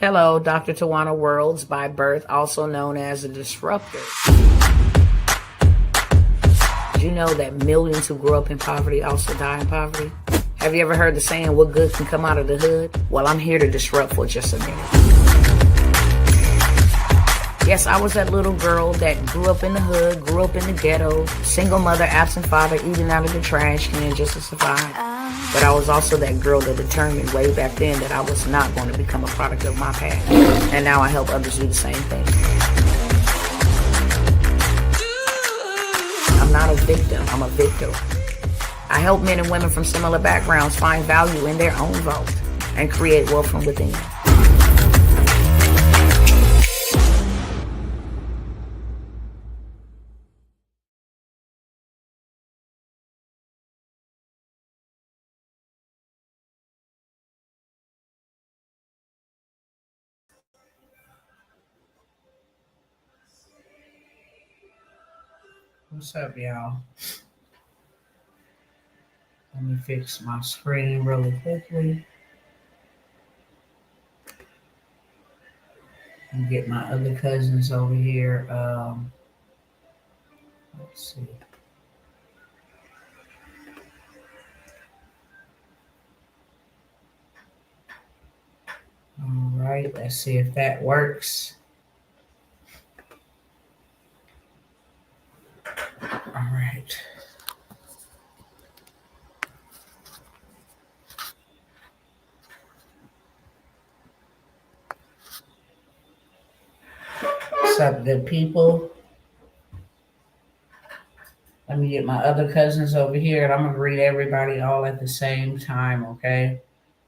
Hello, Dr. Tawana Worlds by birth, also known as a disruptor. Did you know that millions who grew up in poverty also die in poverty? Have you ever heard the saying, what good can come out of the hood? Well, I'm here to disrupt for just a minute. Yes, I was that little girl that grew up in the hood, grew up in the ghetto, single mother, absent father, eating out of the trash can just to survive. But I was also that girl that determined way back then that I was not going to become a product of my past. And now I help others do the same thing. I'm not a victim, I'm a victor. I help men and women from similar backgrounds find value in their own vault and create wealth from within. What's up, y'all? Let me fix my screen really quickly and get my other cousins over here. Let's see. All right, let's see if that works. All right. What's up, good people? Let me get my other cousins over here, and I'm going to greet everybody all at the same time, okay?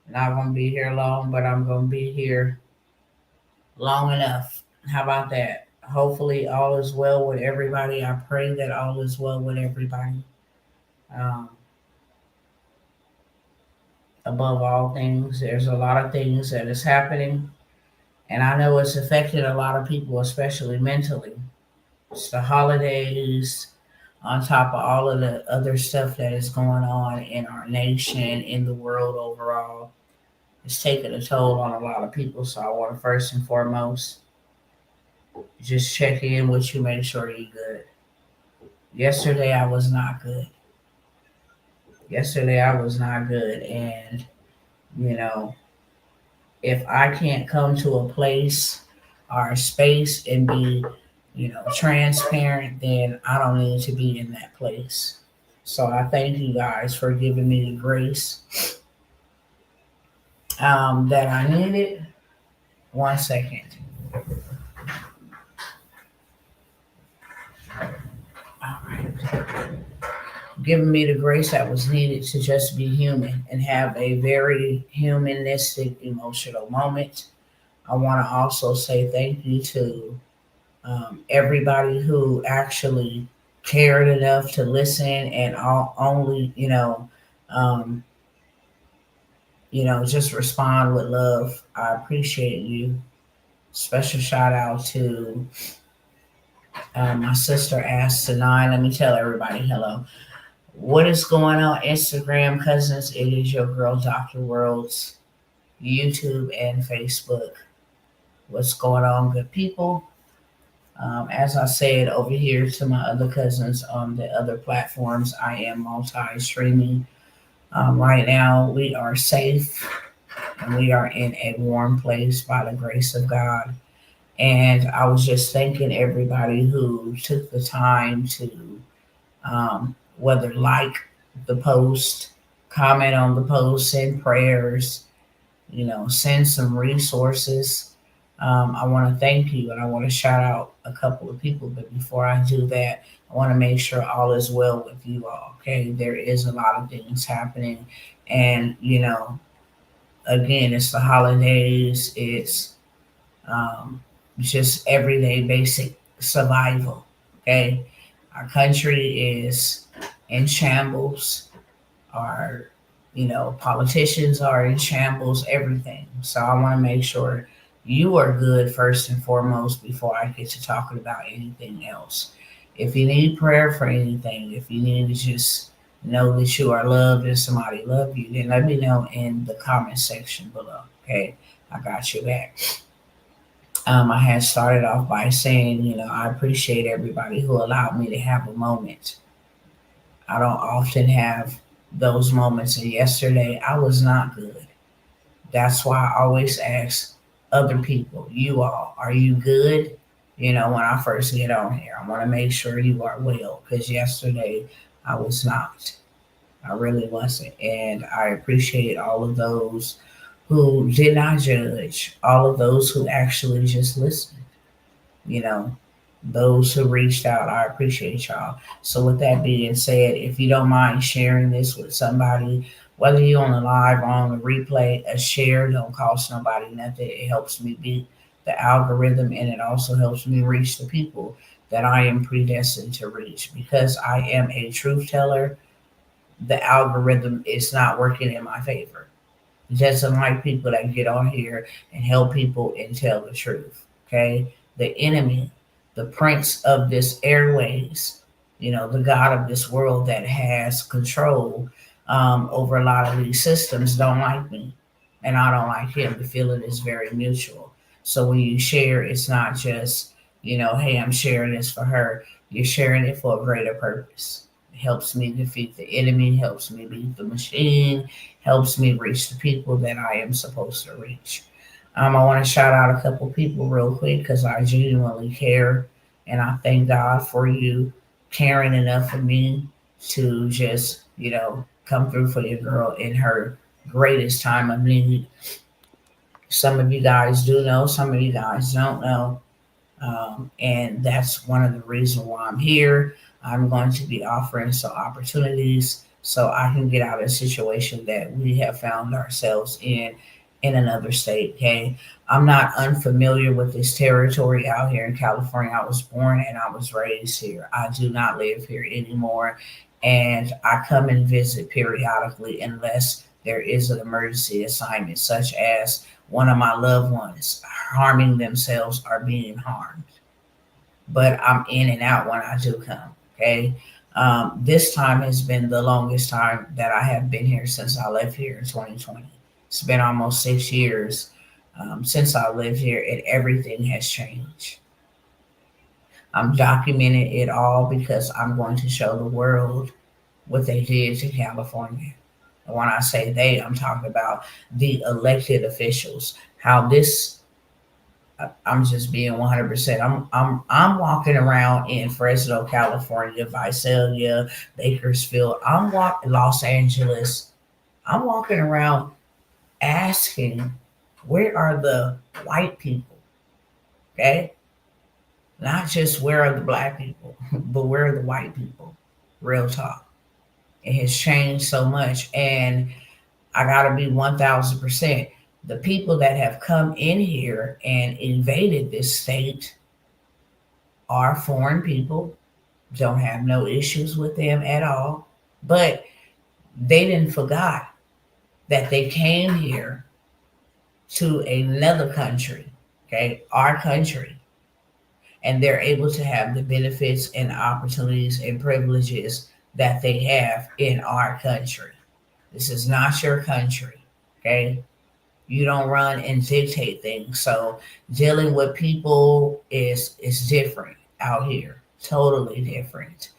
Not going to be here long, but I'm going to be here long enough. How about that? Hopefully all is well with everybody. I pray that all is well with everybody. Above all things, there's a lot of things that is happening, and I know it's affected a lot of people, especially mentally. It's the holidays, on top of all of the other stuff that is going on in our nation, in the world overall. It's taking a toll on a lot of people, so I want to first and foremost just check in with you, make sure you're good. Yesterday I was not good. And if I can't come to a place or a space and be transparent, then I don't need to be in that place. So I thank you guys for giving me the grace that I needed. 1 second. All right. Giving me the grace that was needed to just be human and have a very humanistic emotional moment. I want to also say thank you to everybody who actually cared enough to listen and only just respond with love. I appreciate you. Special shout out to my sister Ask Tonight. Let me tell everybody hello. What is going on, Instagram cousins? It is your girl, Dr. Worlds, YouTube and Facebook. What's going on, good people? As I said over here to my other cousins on the other platforms, I am multi-streaming. Right now, we are safe and we are in a warm place by the grace of God. And I was just thanking everybody who took the time to whether like the post, comment on the post, send prayers, send some resources. I want to thank you and I want to shout out a couple of people. But before I do that, I want to make sure all is well with you all. Okay, there is a lot of things happening. And, again, it's the holidays. It's just everyday basic survival. Okay, our country is in shambles. Our politicians are in shambles, everything. So I want to make sure you are good first and foremost before I get to talking about anything else. If you need prayer for anything, if you need to just know that you are loved and somebody love you, then let me know in the comment section below. Okay. I got you back. I had started off by saying, I appreciate everybody who allowed me to have a moment. I don't often have those moments, and yesterday I was not good. That's why I always ask other people, you all, are you good? When I first get on here, I want to make sure you are well, because yesterday I was not. I really wasn't. And I appreciate all of those who did not judge, all of those who actually just listened, you know, those who reached out. I appreciate y'all. So, with that being said, if you don't mind sharing this with somebody, whether you're on the live or on the replay, a share don't cost nobody nothing. It helps me beat the algorithm, and it also helps me reach the people that I am predestined to reach. Because I am a truth teller, the algorithm is not working in my favor. It doesn't like people that get on here and help people and tell the truth. Okay? The enemy, the prince of this airways, the God of this world that has control over a lot of these systems, don't like me. And I don't like him. The feeling is very mutual. So when you share, it's not just, hey, I'm sharing this for her. You're sharing it for a greater purpose. It helps me defeat the enemy, helps me beat the machine, helps me reach the people that I am supposed to reach. I want to shout out a couple people real quick because I genuinely care, and I thank God for you caring enough for me to just, come through for your girl in her greatest time of need. Some of you guys do know, some of you guys don't know. And that's one of the reasons why I'm here. I'm going to be offering some opportunities so I can get out of a situation that we have found ourselves in another state. Okay, I'm not unfamiliar with this territory out here in California. I was born and I was raised here. I do not live here anymore, and I come and visit periodically unless there is an emergency assignment, such as one of my loved ones harming themselves or being harmed. But I'm in and out when I do come. Okay. This time has been the longest time that I have been here since I left here in 2020. It's been almost 6 years since I lived here, and everything has changed. I'm documenting it all because I'm going to show the world what they did to California. And when I say they, I'm talking about the elected officials. How this, I'm just being 100%. I'm walking around in Fresno, California, Visalia, Bakersfield. I'm walking Los Angeles. I'm walking around asking, where are the white people? Okay, not just where are the black people, but where are the white people? Real talk. It has changed so much, and I gotta be 1,000%. The people that have come in here and invaded this state are foreign people. Don't have no issues with them at all. But they didn't forgot that they came here to another country, okay, our country, and they're able to have the benefits and opportunities and privileges that they have in our country. This is not your country, okay? You don't run and dictate things. So dealing with people is different out here, totally different.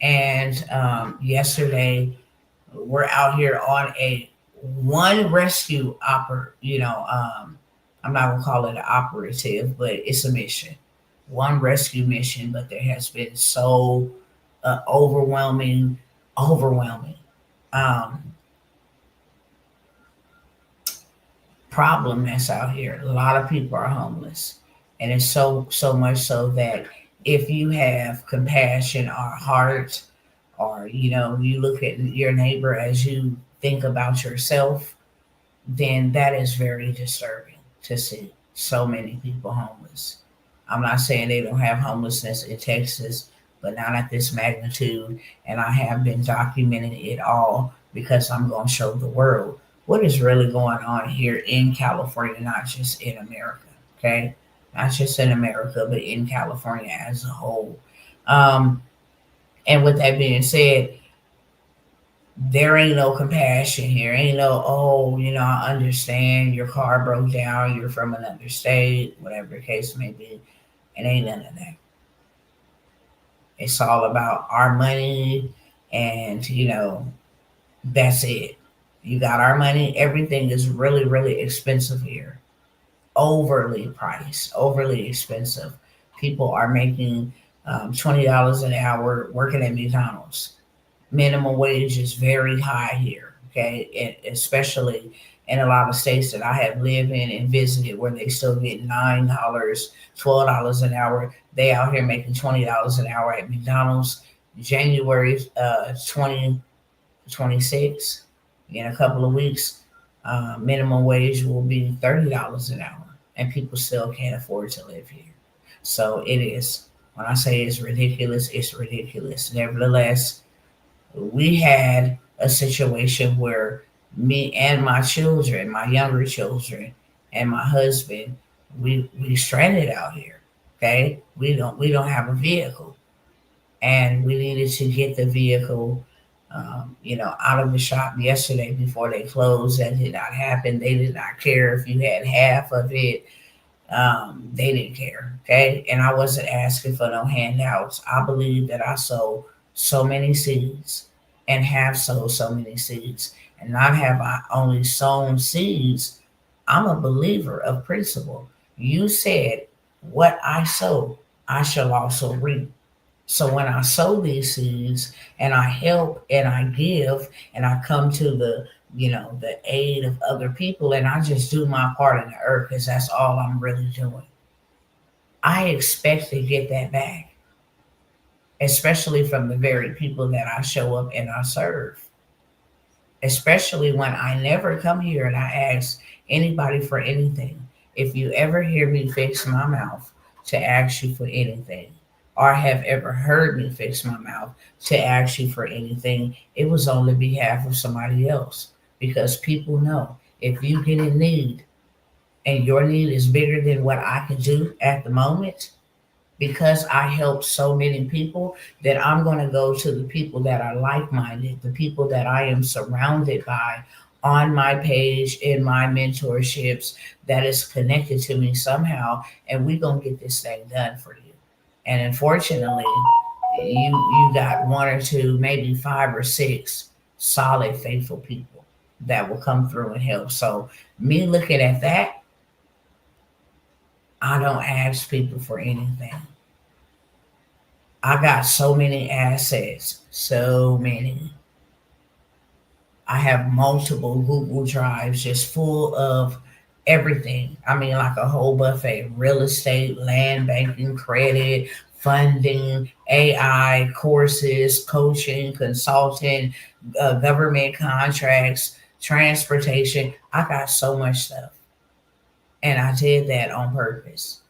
And yesterday we're out here on a one rescue I'm not gonna call it an operative, but it's a mission, one rescue mission. But there has been so overwhelming um, problem that's out here. A lot of people are homeless, and it's so much so that if you have compassion or heart, or you look at your neighbor as you think about yourself, then that is very disturbing to see so many people homeless. I'm not saying they don't have homelessness in Texas, but not at this magnitude. And I have been documenting it all because I'm going to show the world what is really going on here in California, not just in America. Okay. Not just in America, but in California as a whole. And with that being said, There ain't no compassion here. Ain't no, oh, I understand your car broke down, you're from another state, whatever the case may be. It ain't none of that. It's all about our money, and that's it. You got our money. Everything is really, really expensive here. Overly priced, overly expensive. People are making $20 an hour working at McDonald's. Minimum wage is very high here, okay? And especially in a lot of states that I have lived in and visited where they still get $9, $12 an hour. They out here making $20 an hour at McDonald's. January 2026, in a couple of weeks, minimum wage will be $30 an hour, and people still can't afford to live here. So it is. When I say it's ridiculous, it's ridiculous. Nevertheless, we had a situation where me and my children, my younger children, and my husband, we stranded out here. Okay, we don't have a vehicle, and we needed to get the vehicle, out of the shop yesterday before they closed. That did not happen. They did not care if you had half of it. They didn't care. Okay, and I wasn't asking for no handouts. I believe that I sowed so many seeds and have sowed so many seeds, and not have I only sown seeds. I'm a believer of principle. You said, "What I sow, I shall also reap." So when I sow these seeds and I help and I give and I come to the aid of other people, and I just do my part in the earth, because that's all I'm really doing, I expect to get that back, especially from the very people that I show up and I serve. Especially when I never come here and I ask anybody for anything. If you ever hear me fix my mouth to ask you for anything, or have ever heard me fix my mouth to ask you for anything, it was on the behalf of somebody else. Because people know, if you get in need and your need is bigger than what I can do at the moment, because I help so many people, that I'm going to go to the people that are like minded, the people that I am surrounded by on my page, in my mentorships, that is connected to me somehow, and we're going to get this thing done for you. And unfortunately, you got one or two, maybe five or six solid, faithful people that will come through and help. So, me looking at that, I don't ask people for anything. I got so many assets, so many. I have multiple Google Drives just full of everything. I mean, like a whole buffet: real estate, land banking, credit, funding, AI, courses, coaching, consulting, government contracts, transportation. I got so much stuff. And I did that on purpose.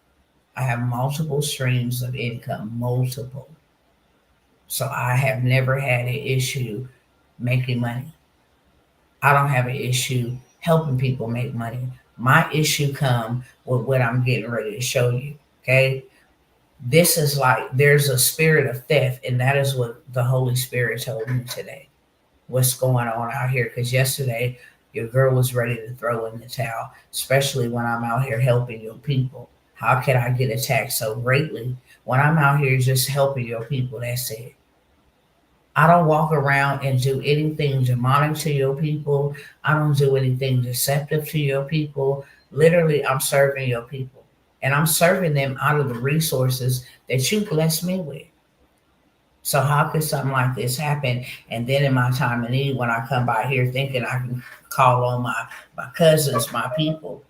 I have multiple streams of income, multiple. So I have never had an issue making money. I don't have an issue helping people make money. My issue come with what I'm getting ready to show you. Okay. This is like, there's a spirit of theft, and that is what the Holy Spirit told me today. What's going on out here? Because yesterday your girl was ready to throw in the towel, especially when I'm out here helping your people. How can I get attacked so greatly when I'm out here just helping your people? That's it. I don't walk around and do anything demonic to your people. I don't do anything deceptive to your people. Literally, I'm serving your people. And I'm serving them out of the resources that you bless me with. So how could something like this happen? And then in my time of need, when I come by here thinking I can call on my cousins, my people,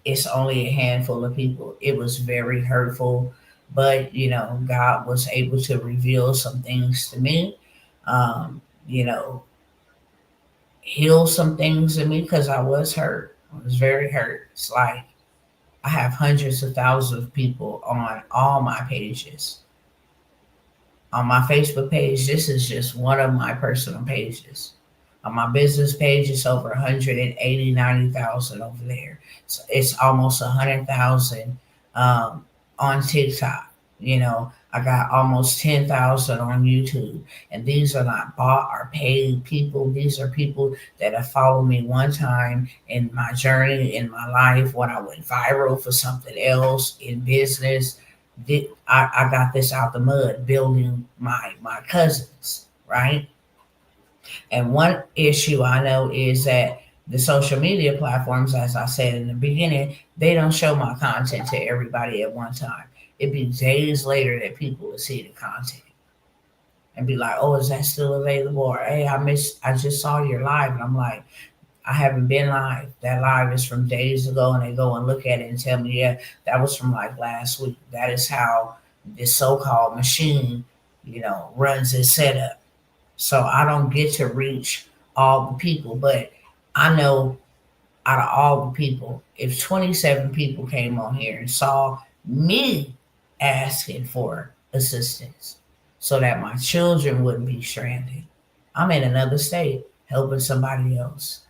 it's only a handful of people. It was very hurtful, but God was able to reveal some things to me, um, you know, heal some things in me, because I was hurt. I was very hurt. It's like I have hundreds of thousands of people on all my pages. On my Facebook page, this is just one of my personal pages. On my business page, it's over 180, 90,000 over there. So it's almost 100,000 on TikTok. I got almost 10,000 on YouTube. And these are not bought or paid people. These are people that have followed me one time in my journey, in my life, when I went viral for something else in business. I got this out the mud building my cousins, right? And one issue I know is that the social media platforms, as I said in the beginning, they don't show my content to everybody at one time. It'd be days later that people will see the content and be like, "Oh, is that still available?" Or, "Hey, I just saw your live," and I'm like, "I haven't been live. That live is from days ago," and they go and look at it and tell me, "Yeah, that was from like last week." That is how this so-called machine, runs its setup. So I don't get to reach all the people, but I know out of all the people, if 27 people came on here and saw me asking for assistance so that my children wouldn't be stranded, I'm in another state helping somebody else.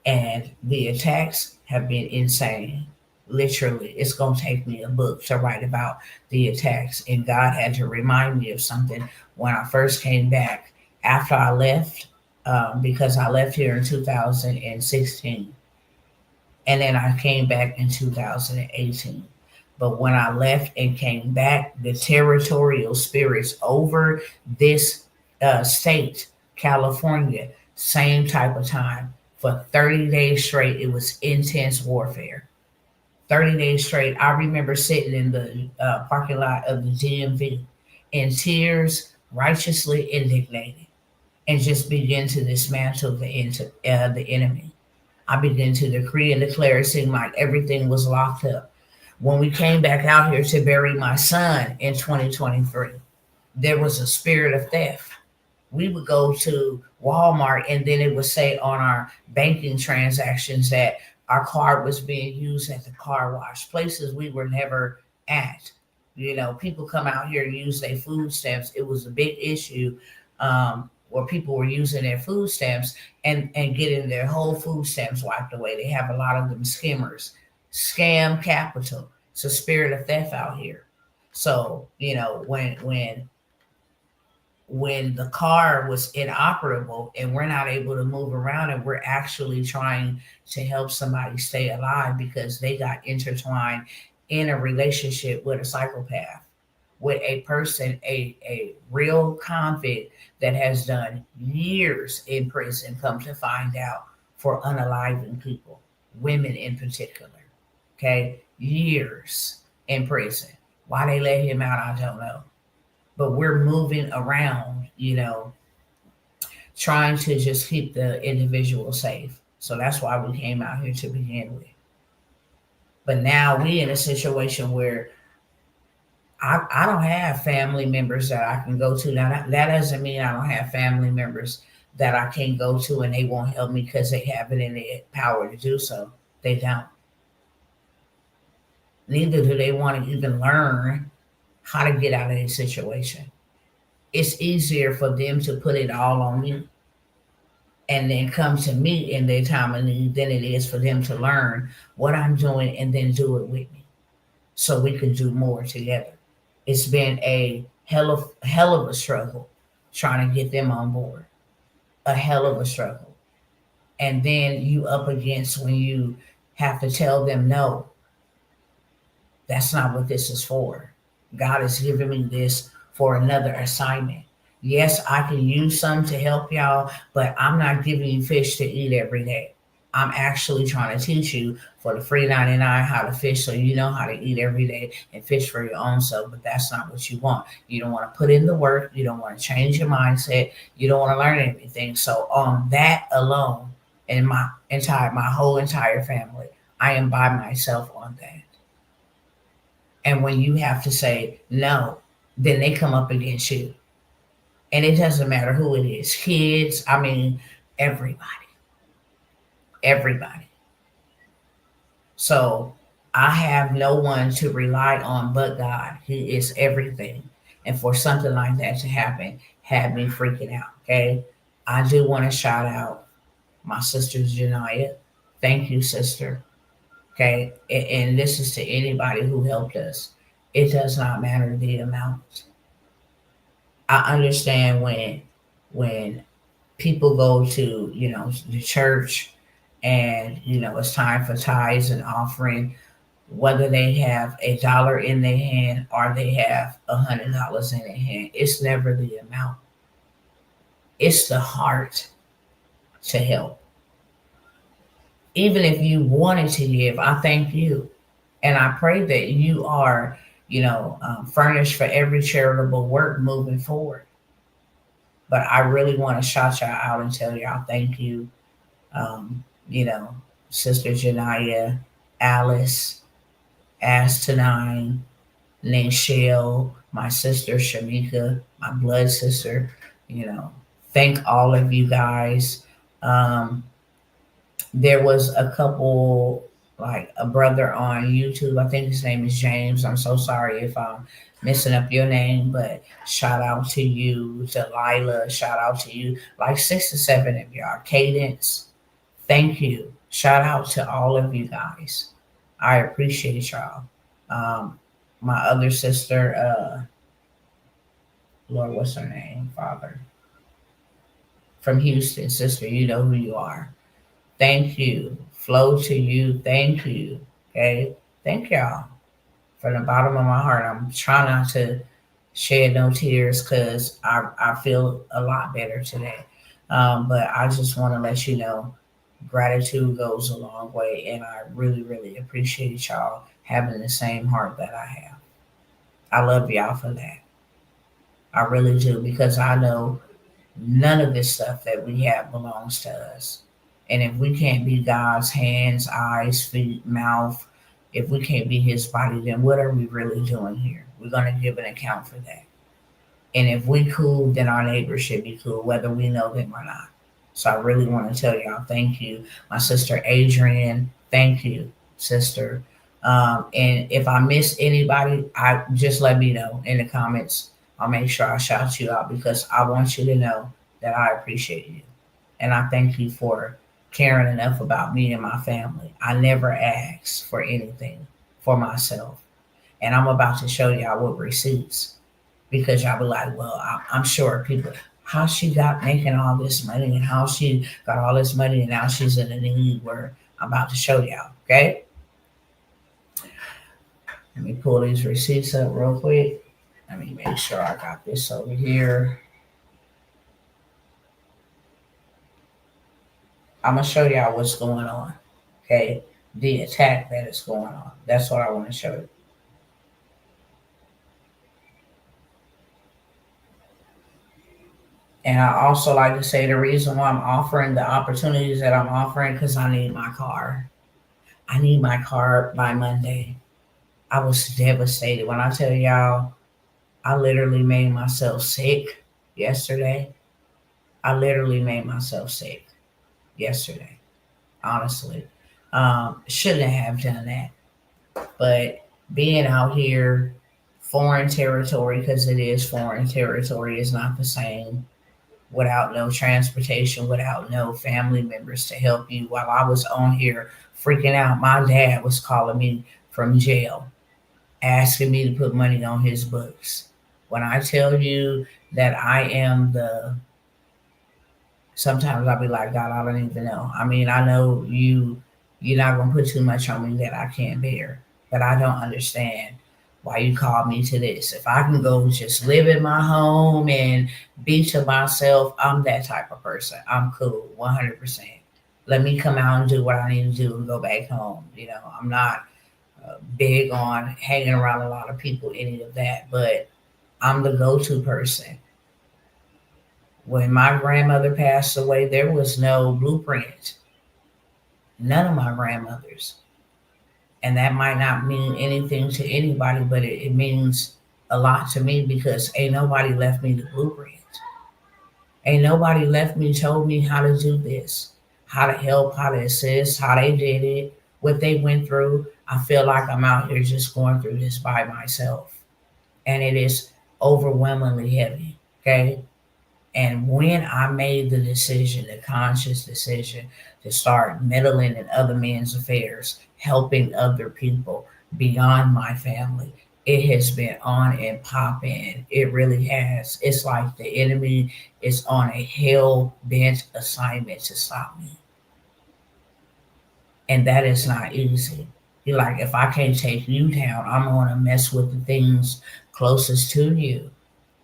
And the attacks have been insane. Literally, it's going to take me a book to write about the attacks. And God had to remind me of something when I first came back after I left, because I left here in 2016. And then I came back in 2018. But when I left and came back, the territorial spirits over this state, California, same type of time. For 30 days straight, it was intense warfare. 30 days straight. I remember sitting in the parking lot of the DMV in tears, righteously indignated, and just begin to dismantle the enemy. I began to decree and declare. It seemed like everything was locked up. When we came back out here to bury my son in 2023, there was a spirit of theft. We would go to Walmart and then it would say on our banking transactions that our card was being used at the car wash, places we were never at. People come out here and use their food stamps. It was a big issue, where people were using their food stamps and getting their whole food stamps wiped away. They have a lot of them skimmers, scam capital. It's a spirit of theft out here. So when the car was inoperable and we're not able to move around and we're actually trying to help somebody stay alive because they got intertwined in a relationship with a psychopath, with a person, a real convict that has done years in prison, come to find out, for unaliving people, women in particular. Okay, years in prison. Why they let him out, I don't know. But we're moving around, trying to just keep the individual safe. So that's why we came out here to begin with. But now we in a situation where I don't have family members that I can go to. Now that doesn't mean I don't have family members that I can go to and they won't help me because they have it in their power to do so. They don't. Neither do they want to even learn how to get out of a situation. It's easier for them to put it all on me and then come to me in their time of need than it is for them to learn what I'm doing and then do it with me so we can do more together. It's been a hell of a struggle trying to get them on board. A hell of a struggle. And then you up against when you have to tell them no, that's not what this is for. God has given me this for another assignment. Yes, I can use some to help y'all, but I'm not giving you fish to eat every day. I'm actually trying to teach you for the free 99 how to fish so you know how to eat every day and fish for your own self, but that's not what you want. You don't want to put in the work. You don't want to change your mindset. You don't want to learn anything. So on that alone, and my whole entire family, I am by myself on that. And when you have to say no, then they come up against you. And it doesn't matter who it is, kids, I mean, everybody, everybody. So I have no one to rely on but God. He is everything. And for something like that to happen had me freaking out. Okay. I do want to shout out my sister Janaya. Thank you, sister. Okay. And this is to anybody who helped us. It does not matter the amount. I understand when people go to, the church, and it's time for tithes and offering, whether they have $1 in their hand or they have $100 in their hand. It's never the amount. It's the heart to help. Even if you wanted to give, I thank you. And I pray that you are, furnished for every charitable work moving forward. But I really want to shout y'all out and tell y'all thank you. Um, you know, Sister Janaya, Alice, Astonine, Nichelle, my sister Shamika, my blood sister. Thank all of you guys. Um, there was a couple, like a brother on YouTube. I think his name is James. I'm so sorry if I'm messing up your name, but shout out to you, Delilah. Shout out to you, like 6 to 7 of y'all. Cadence, thank you. Shout out to all of you guys. I appreciate y'all. Um, my other sister, Lord, what's her name? Father, from Houston, sister, you know who you are. Thank you. Flow to you. Thank you. Okay. Thank y'all from the bottom of my heart. I'm trying not to shed no tears because I feel a lot better today. But I just want to let you know gratitude goes a long way. And I really, really appreciate y'all having the same heart that I have. I love y'all for that. I really do because I know none of this stuff that we have belongs to us. And if we can't be God's hands, eyes, feet, mouth, if we can't be his body, then what are we really doing here? We're going to give an account for that. And if we cool, then our neighbors should be cool, whether we know them or not. So I really want to tell y'all thank you. My sister Adrian, thank you, sister. And if I miss anybody, I just let me know in the comments. I'll make sure I shout you out because I want you to know that I appreciate you. And I thank you for caring enough about me and my family. I never ask for anything for myself. And I'm about to show y'all with receipts because y'all be like, well, I'm sure people, how she got making all this money and how she got all this money and now she's in a need where I'm about to show y'all. Okay. Let me pull these receipts up real quick. Let me make sure I got this over here. I'm gonna show y'all what's going on. Okay, the attack that is going on. That's what I want to show you. And I also like to say the reason why I'm offering the opportunities that I'm offering because I need my car. I need my car by Monday. I was devastated when I tell y'all I literally made myself sick yesterday. I literally made myself sick yesterday. Honestly, shouldn't have done that. But being out here, foreign territory, because it is foreign territory, is not the same without no transportation, without no family members to help you. While I was on here freaking out, my dad was calling me from jail, asking me to put money on his books. When I tell you that I am the sometimes I'll be like, God, I don't even know. I mean, I know you're not gonna put too much on me that I can't bear. But I don't understand why you called me to this. If I can go just live in my home and be to myself, I'm that type of person. I'm cool, 100%. Let me come out and do what I need to do and go back home. I'm not big on hanging around a lot of people, any of that, but I'm the go-to person. When my grandmother passed away, there was no blueprint. None of my grandmothers. And that might not mean anything to anybody, but it means a lot to me because ain't nobody left me the blueprint. Ain't nobody left me, told me how to do this, how to help, how to assist, how they did it, what they went through. I feel like I'm out here just going through this by myself. And it is overwhelmingly heavy. Okay. And when I made the decision, the conscious decision to start meddling in other men's affairs, helping other people beyond my family, it has been on and popping. It really has. It's like the enemy is on a hell bent assignment to stop me. And that is not easy. You're like, if I can't take you down, I'm going to mess with the things closest to you.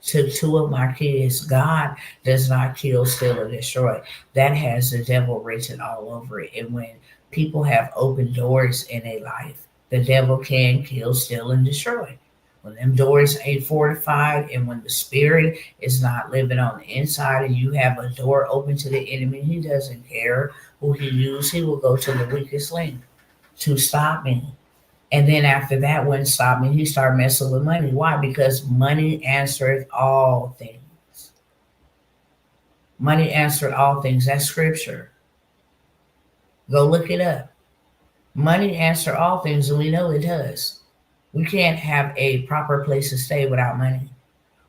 To two of my kids, God does not kill, steal, or destroy. That has the devil written all over it. And when people have open doors in their life, the devil can kill, steal, and destroy. When them doors ain't fortified and when the spirit is not living on the inside and you have a door open to the enemy, he doesn't care who he uses. He will go to the weakest link to stop me. And then after that wouldn't stop me, he started messing with money. Why? Because money answereth all things. Money answered all things. That's scripture. Go look it up. Money answer all things, and we know it does. We can't have a proper place to stay without money.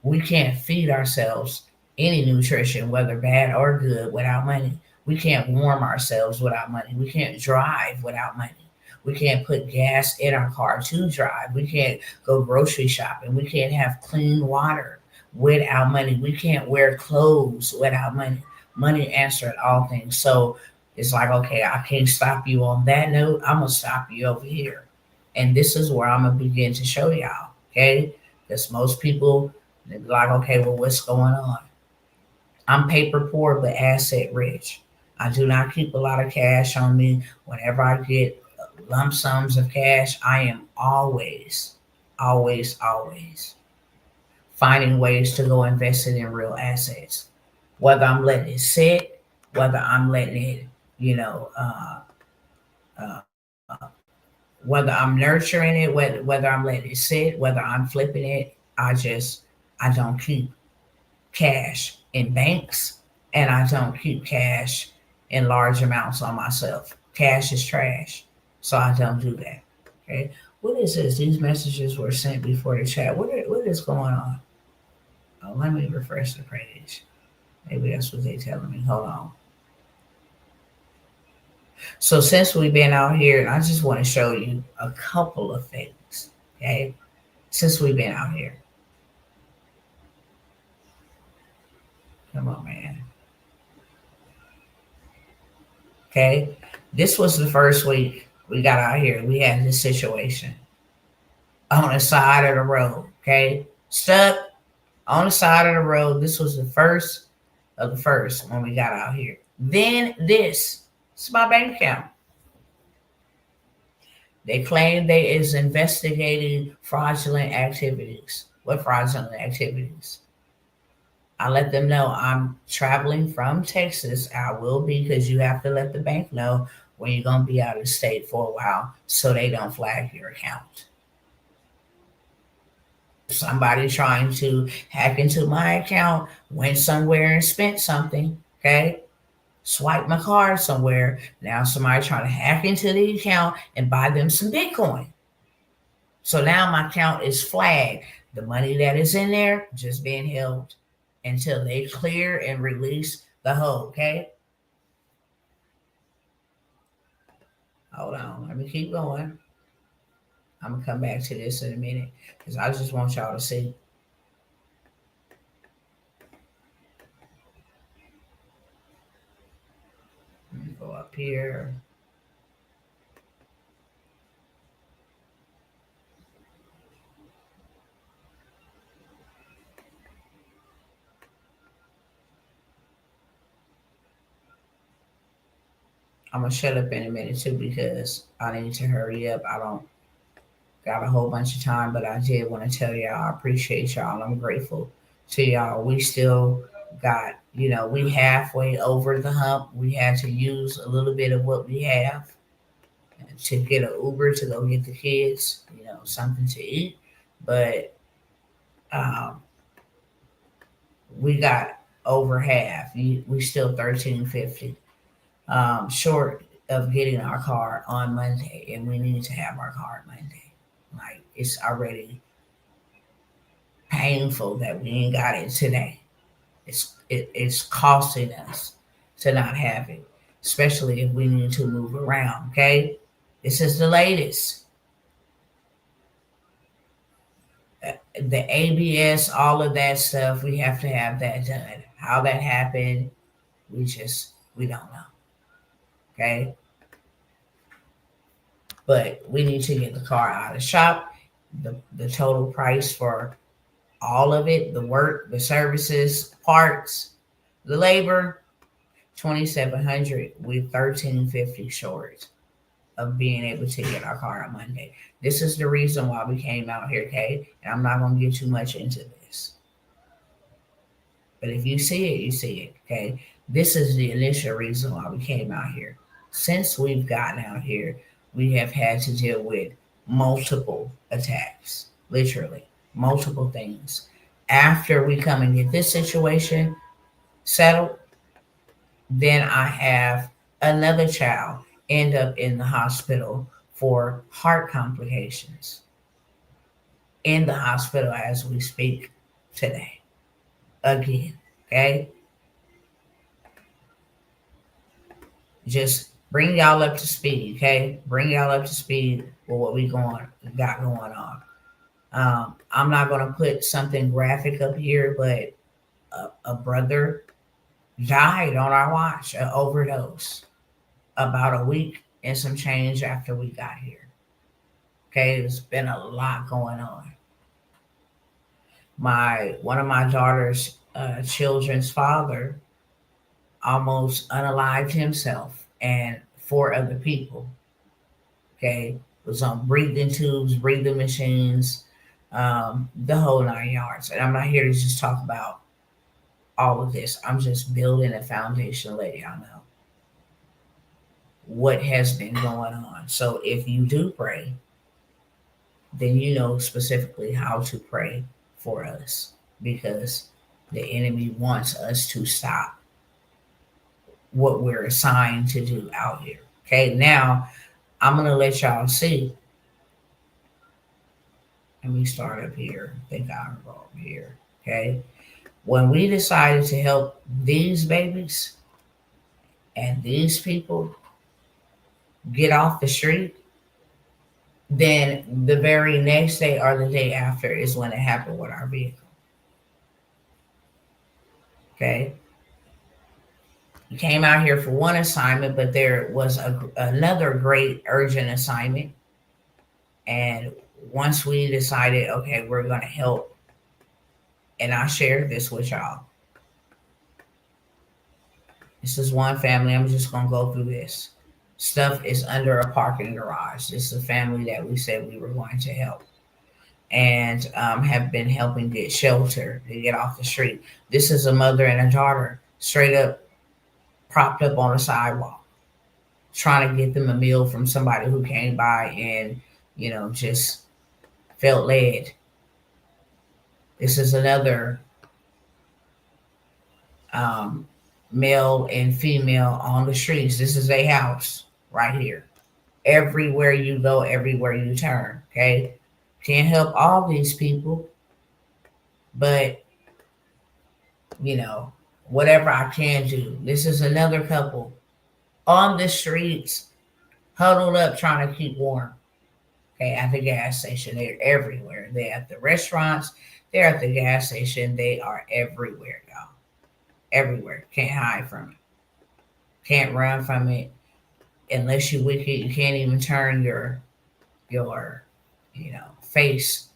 We can't feed ourselves any nutrition, whether bad or good, without money. We can't warm ourselves without money. We can't drive without money. We can't put gas in our car to drive. We can't go grocery shopping. We can't have clean water without money. We can't wear clothes without money. Money answered all things. So it's like, okay, I can't stop you on that note. I'm going to stop you over here. And this is where I'm going to begin to show y'all. Okay. Because most people, they're like, okay, well, what's going on? I'm paper poor, but asset rich. I do not keep a lot of cash on me. Whenever I get lump sums of cash, I am always finding ways to go invest it in real assets. Whether I'm letting it sit, whether I'm letting it, you know, uh, whether I'm nurturing it, whether I'm letting it sit, whether I'm flipping it, I don't keep cash in banks and I don't keep cash in large amounts on myself. Cash is trash. So I don't do that. Okay. What is this? These messages were sent before the chat. What is going on? Oh, let me refresh the page. Maybe that's what they're telling me. Hold on. So since we've been out here, and I just want to show you a couple of things. Okay. Since we've been out here. Come on, man. Okay. This was the first week we got out here. We had this situation on the side of the road. Okay. Stuck on the side of the road. This was the first of the first when we got out here. Then this is my bank account. They claim they is investigating fraudulent activities. What fraudulent activities? I let them know I'm traveling from Texas. I will be because you have to let the bank know when you're going to be out of state for a while so they don't flag your account. Somebody trying to hack into my account, went somewhere and spent something, okay? Swipe my card somewhere. Now somebody trying to hack into the account and buy them some Bitcoin. So now my account is flagged. The money that is in there just being held until they clear and release the whole, okay? Hold on, let me keep going. I'm gonna come back to this in a minute because I just want y'all to see. Let me go up here. I'm gonna shut up in a minute too because I need to hurry up. I don't got a whole bunch of time, but I did want to tell y'all I appreciate y'all. I'm grateful to y'all. We still got, we halfway over the hump. We had to use a little bit of what we have to get an Uber to go get the kids, something to eat. But um, we got over half. We still 1350 short of getting our car on Monday, and we need to have our car Monday. Like it's already painful that we ain't got it today. It's costing us to not have it, especially if we need to move around. Okay, this is the latest. The ABS, all of that stuff, we have to have that done. How that happened, we don't know. Okay. But we need to get the car out of shop. The total price for all of it, the work, the services, parts, the labor, 2,700. We're 1,350 short of being able to get our car on Monday. This is the reason why we came out here, okay? And I'm not gonna get too much into this. But if you see it, you see it, okay? This is the initial reason why we came out here. Since we've gotten out here, we have had to deal with multiple attacks, literally, multiple things. After we come and get this situation settled, then I have another child end up in the hospital for heart complications. In the hospital as we speak today. Again, okay? Just bring y'all up to speed, okay? Bring y'all up to speed with what we got going on. I'm not gonna put something graphic up here, but a brother died on our watch, an overdose, about a week and some change after we got here. Okay, there's been a lot going on. One of my daughter's children's father almost unalived himself and four other people. Okay, was on breathing tubes, breathing machines, the whole 9 yards. And I'm not here to just talk about all of this. I'm just building a foundation to let y'all know what has been going on. So if you do pray, then you know specifically how to pray for us, because the enemy wants us to stop what we're assigned to do out here. Okay, now I'm going to let y'all see. Let me start up here. I think I'll go over here. Okay, when we decided to help these babies and these people get off the street, then the very next day or the day after is when it happened with our vehicle. Okay. We came out here for one assignment, but there was another great urgent assignment. And once we decided, okay, we're going to help, and I shared this with y'all. This is one family. I'm just going to go through this. Stuff is under a parking garage. This is a family that we said we were going to help, and have been helping get shelter to get off the street. This is a mother and a daughter straight up propped up on the sidewalk, trying to get them a meal from somebody who came by and, just felt led. This is another male and female on the streets. This is a house right here. Everywhere you go, everywhere you turn, okay? Can't help all these people, but, whatever I can do. This is another couple on the streets, huddled up, trying to keep warm. Okay, at the gas station. They're everywhere. They're at the restaurants. They're at the gas station. They are everywhere, y'all. Everywhere. Can't hide from it. Can't run from it. Unless you're wicked, you can't even turn your face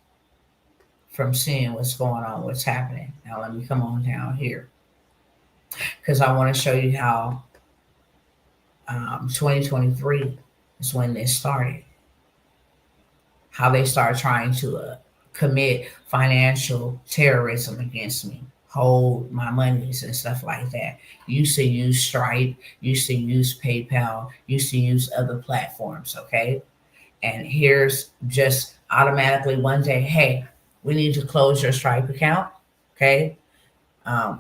from seeing what's going on, what's happening. Now let me come on down here, because I want to show you how 2023 is when this started. How they started trying to commit financial terrorism against me, hold my monies and stuff like that. Used to use Stripe, used to use PayPal, used to use other platforms, okay? And here's just automatically one day, hey, we need to close your Stripe account, okay?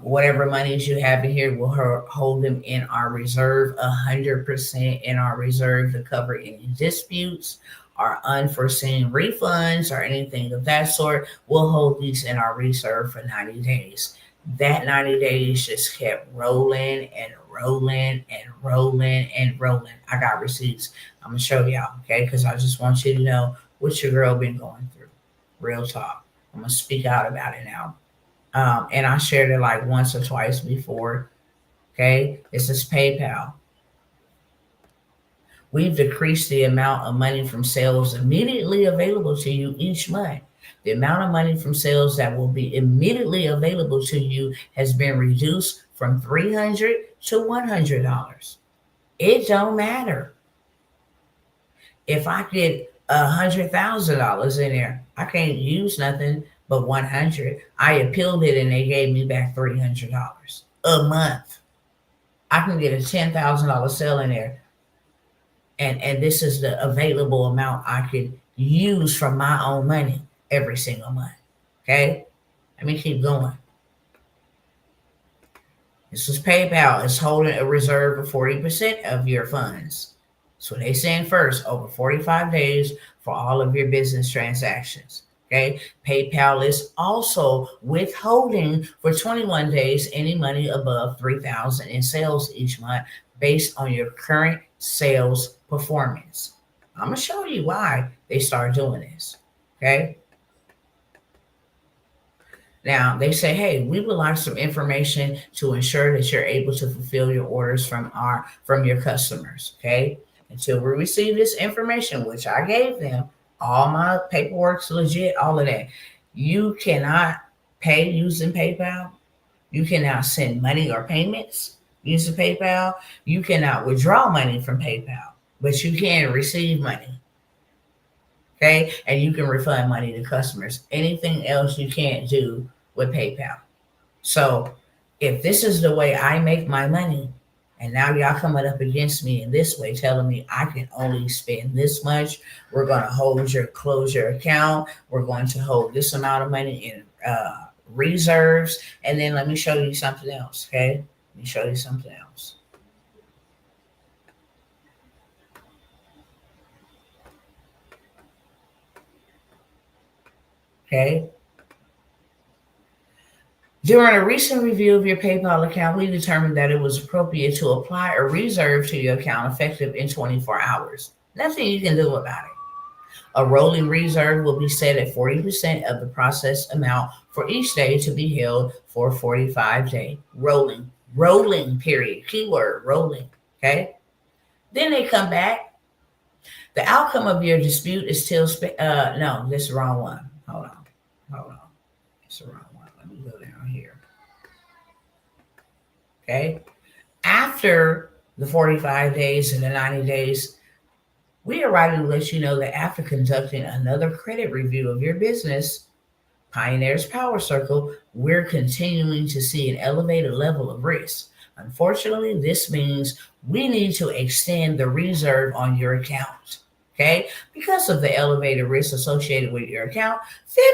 Whatever monies you have in here, we'll hold them in our reserve, 100% in our reserve to cover any disputes or unforeseen refunds or anything of that sort. We'll hold these in our reserve for 90 days. That 90 days just kept rolling and rolling and rolling and rolling. I got receipts. I'm going to show y'all, okay? Because I just want you to know what your girl been going through. Real talk. I'm gonna speak out about it now. And I shared it like once or twice before. Okay, this is PayPal. We've decreased the amount of money from sales immediately available to you each month. The amount of money from sales that will be immediately available to you has been reduced from $300 to $100. It don't matter. If I get $100,000 in there, I can't use nothing but 100. I appealed it and they gave me back $300 a month. I can get a $10,000 sale in there, and this is the available amount I could use from my own money every single month. Okay, let me keep going. This is PayPal. It's holding a reserve of 40% of your funds. So they send first over 45 days for all of your business transactions. Okay. PayPal is also withholding for 21 days any money above 3,000 in sales each month based on your current sales performance. I'm gonna show you why they start doing this. Okay. Now they say, hey, we would like some information to ensure that you're able to fulfill your orders from your customers. Okay. Until we receive this information, which I gave them, all my paperwork's legit, all of that. You cannot pay using PayPal. You cannot send money or payments using PayPal. You cannot withdraw money from PayPal, but you can receive money. Okay. And you can refund money to customers. Anything else you can't do with PayPal. So if this is the way I make my money, and now y'all coming up against me in this way, telling me I can only spend this much, we're going to close your account, we're going to hold this amount of money in reserves, and then let me show you something else. Okay, let me show you something else. Okay. During a recent review of your PayPal account, we determined that it was appropriate to apply a reserve to your account effective in 24 hours. Nothing you can do about it. A rolling reserve will be set at 40% of the processed amount for each day to be held for a 45-day rolling period. Keyword rolling. Okay. Then they come back. The outcome of your dispute is still, no, this is the wrong one. Hold on. It's the wrong one. Let me go down here. Okay. After the 45 days and the 90 days, we are writing to let you know that after conducting another credit review of your business, Pioneers Power Circle, we're continuing to see an elevated level of risk. Unfortunately, this means we need to extend the reserve on your account. Okay? Because of the elevated risk associated with your account,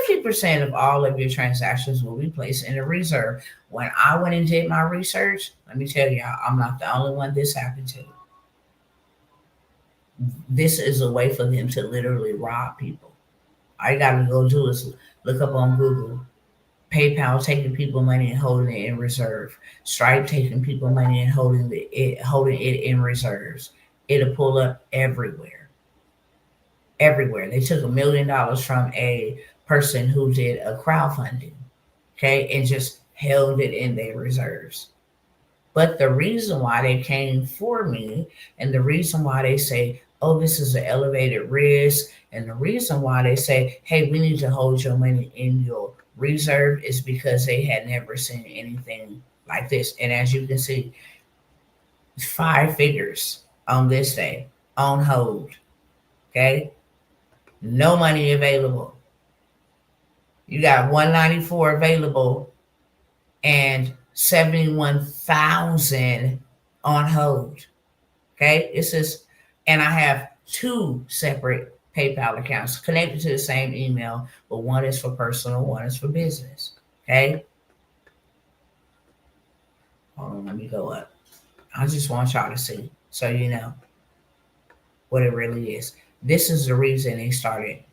50% of all of your transactions will be placed in a reserve. When I went and did my research, let me tell y'all, I'm not the only one this happened to. This is a way for them to literally rob people. All you gotta go do is look up on Google. PayPal taking people money and holding it in reserve. Stripe taking people money and holding it in reserves. It'll pull up everywhere. Everywhere. They took $1 million from a person who did a crowdfunding, okay, and just held it in their reserves. But the reason why they came for me, and the reason why they say, oh, this is an elevated risk, and the reason why they say, hey, we need to hold your money in your reserve is because they had never seen anything like this. And as you can see, 5 figures on this day on hold. Okay. No money available. You got 194 available and 71,000 on hold. Okay. This is, and I have 2 separate PayPal accounts connected to the same email, but one is for personal, one is for business. Okay. Hold on, let me go up. I just want y'all to see so you know what it really is. This is the reason they started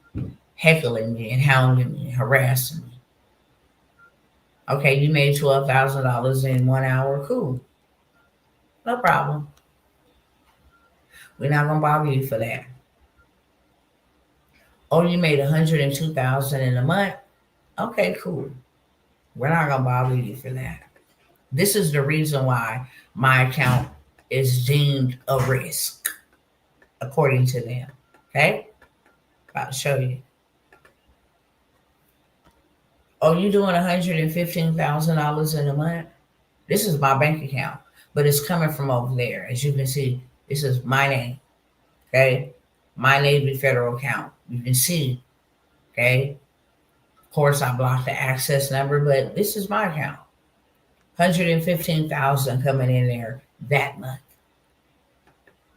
heckling me and hounding me and harassing me. Okay, you made $12,000 in 1 hour. Cool. No problem. We're not gonna bother you for that. Oh, you made $102,000 in a month. Okay, cool. We're not gonna bother you for that. This is the reason why my account is deemed a risk, according to them. Okay? About to show you. Oh, you doing $115,000 in a month? This is my bank account, but it's coming from over there. As you can see, this is my name. Okay? My Navy Federal account. You can see. Okay? Of course, I blocked the access number, but this is my account. 115,000 coming in there that month.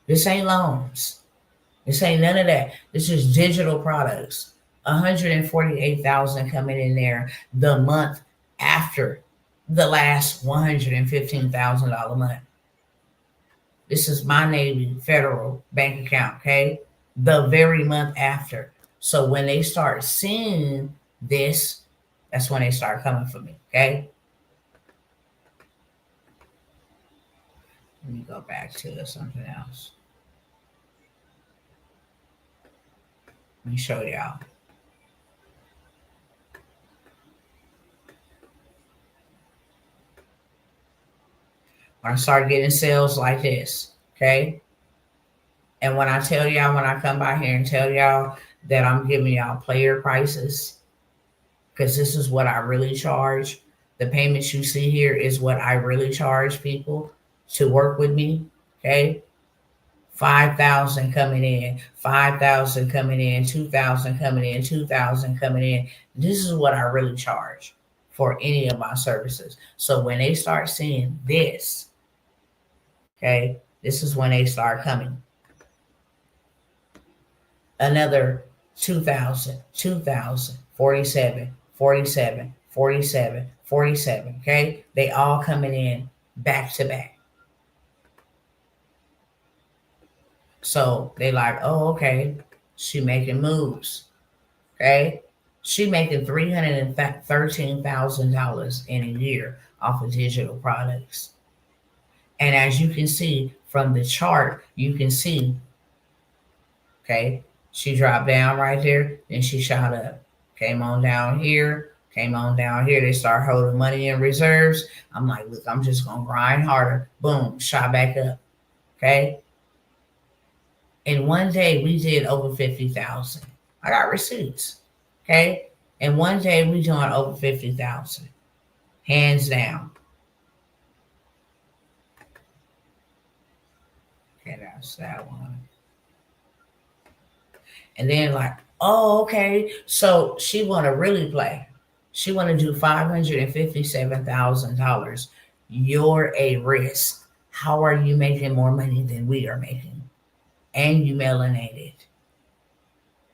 This ain't loans. This ain't none of that. This is digital products. 148,000 coming in there the month after the last $115,000 month. This is my Navy Federal bank account, okay? The very month after. So when they start seeing this, that's when they start coming for me, okay? Let me go back to something else. Let me show y'all. When I start getting sales like this, okay? And when I tell y'all, when I come by here and tell y'all that I'm giving y'all player prices, because this is what I really charge. The payments you see here is what I really charge people to work with me, okay? 5,000 coming in, 5,000 coming in, 2,000 coming in, 2,000 coming in. This is what I really charge for any of my services. So when they start seeing this, okay, this is when they start coming. Another 2,000, 2,000, 47, 47, 47, 47, okay? They all coming in back to back. So they like, oh, okay, she making moves, okay? She making $313,000 in a year off of digital products. And as you can see from the chart, you can see, okay, she dropped down right there, then she shot up. Came on down here, came on down here. They start holding money in reserves. I'm like, look, I'm just gonna grind harder. Boom, shot back up. Okay. In one day, we did over 50,000. I got receipts. Okay. In one day, we doing over 50,000. Hands down. Okay, that's that one. And then like, oh, okay. So she want to really play. She want to do $557,000. You're a risk. How are you making more money than we are making? And you melanated.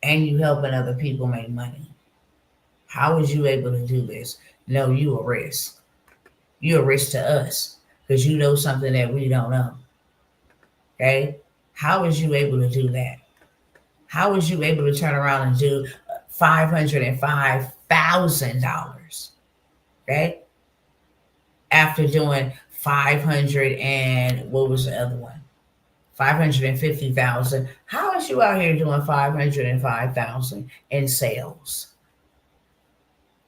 And you helping other people make money. How is you able to do this? No, you a risk. You a risk to us because you know something that we don't know. Okay? How is you able to do that? How was you able to turn around and do $505,000? Okay. After doing 500 and what was the other one? 550,000. How is you out here doing 505,000 in sales?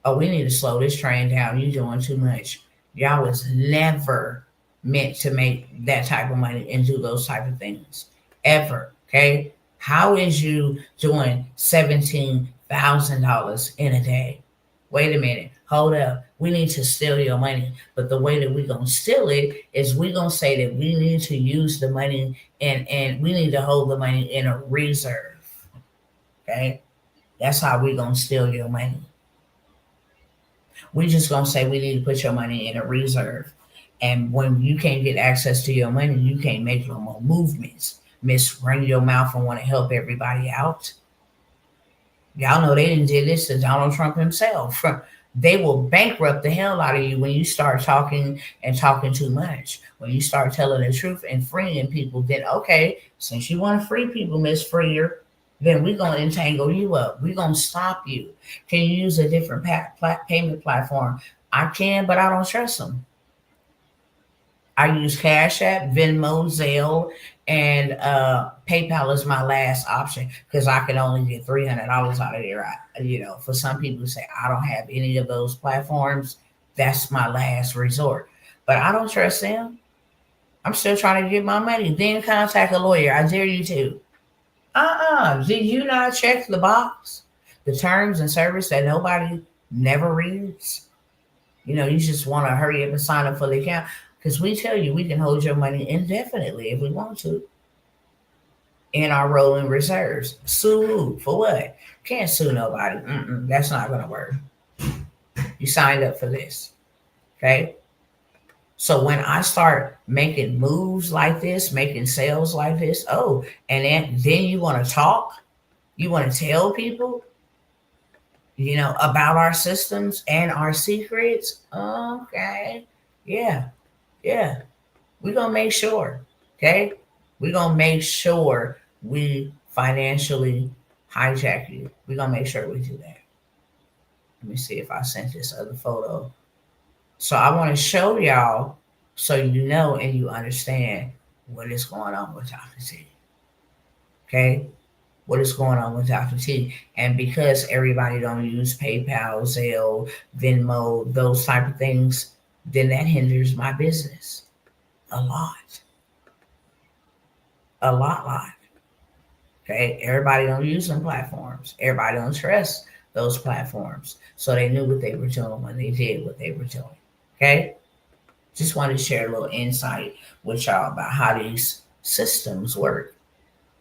Oh, we need to slow this train down. You doing too much. Y'all was never meant to make that type of money and do those type of things. Ever. Okay. How is you doing $17,000 in a day? Wait a minute. Hold up. We need to steal your money. But the way that we're going to steal it is we're going to say that we need to use the money and we need to hold the money in a reserve. Okay? That's how we're going to steal your money. We're just going to say we need to put your money in a reserve. And when you can't get access to your money, you can't make no more movements. Miss, run your mouth and want to help everybody out. Y'all know they didn't do this to Donald Trump himself. They will bankrupt the hell out of you when you start talking and talking too much. When you start telling the truth and freeing people, then okay, since you want to free people, Miss Freer, then we're going to entangle you up. We're going to stop you. Can you use a different payment platform? I can, but I don't trust them. I use Cash App, Venmo, Zelle, and PayPal is my last option because I can only get $300 out of there. For some people who say I don't have any of those platforms, that's my last resort. But I don't trust them. I'm still trying to get my money. Then contact a lawyer. I dare you to. Did you not check the box? The terms and service that nobody never reads? You just want to hurry up and sign up for the account because we tell you we can hold your money indefinitely if we want to in our rolling reserves. Sue who? For what? Can't sue nobody. That's not going to work. You signed up for this. Okay? So when I start making moves like this, making sales like this, and then you want to talk, you want to tell people, about our systems and our secrets. Okay. Yeah. Yeah. We're going to make sure. Okay. We're going to make sure we financially hijack you. We're going to make sure we do that. Let me see if I sent this other photo. So I want to show y'all so you know and you understand what is going on with Dr. T. Okay? What is going on with Dr. T. And because everybody don't use PayPal, Zelle, Venmo, those type of things, then that hinders my business a lot. A lot. Okay? Everybody don't use them platforms. Everybody don't trust those platforms. So they knew what they were doing when they did what they were doing. Okay? Just wanted to share a little insight with y'all about how these systems work.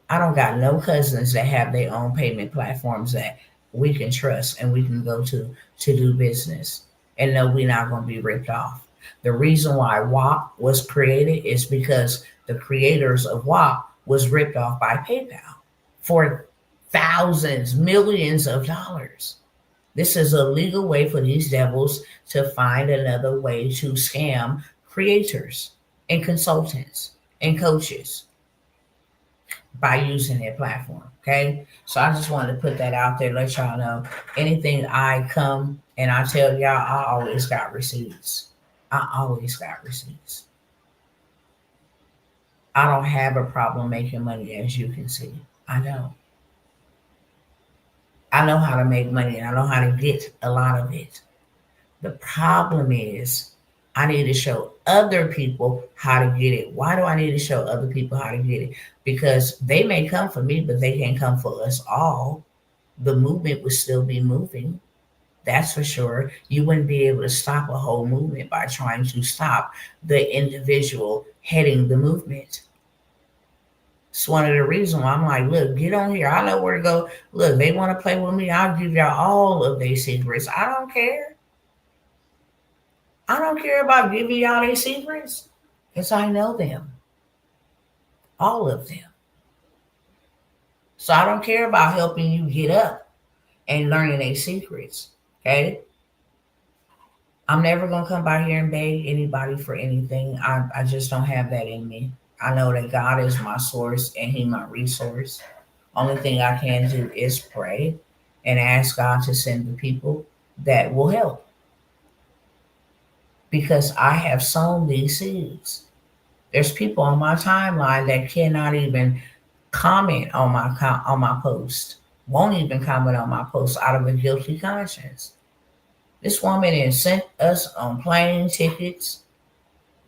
I don't got no cousins that have their own payment platforms that we can trust and we can go to do business and know we're not going to be ripped off. The reason why WAP was created is because the creators of WAP was ripped off by PayPal for thousands, millions of dollars. This is a legal way for these devils to find another way to scam creators and consultants and coaches by using their platform. Okay. So I just wanted to put that out there, let y'all know anything I come and I tell y'all, I always got receipts. I always got receipts. I don't have a problem making money, as you can see. I don't. I know how to make money and I know how to get a lot of it. The problem is I need to show other people how to get it. Why do I need to show other people how to get it? Because they may come for me, but they can't come for us all. The movement would still be moving. That's for sure. You wouldn't be able to stop a whole movement by trying to stop the individual heading the movement. It's one of the reasons why I'm like, look, get on here. I know where to go. Look, they want to play with me. I'll give y'all all of their secrets. I don't care. I don't care about giving y'all their secrets because I know them. All of them. So I don't care about helping you get up and learning their secrets. Okay? I'm never going to come by here and beg anybody for anything. I just don't have that in me. I know that God is my source and He my resource. Only thing I can do is pray and ask God to send the people that will help. Because I have sown these seeds. There's people on my timeline that cannot even comment on my post. Won't even comment on my post out of a guilty conscience. This woman has sent us on plane tickets,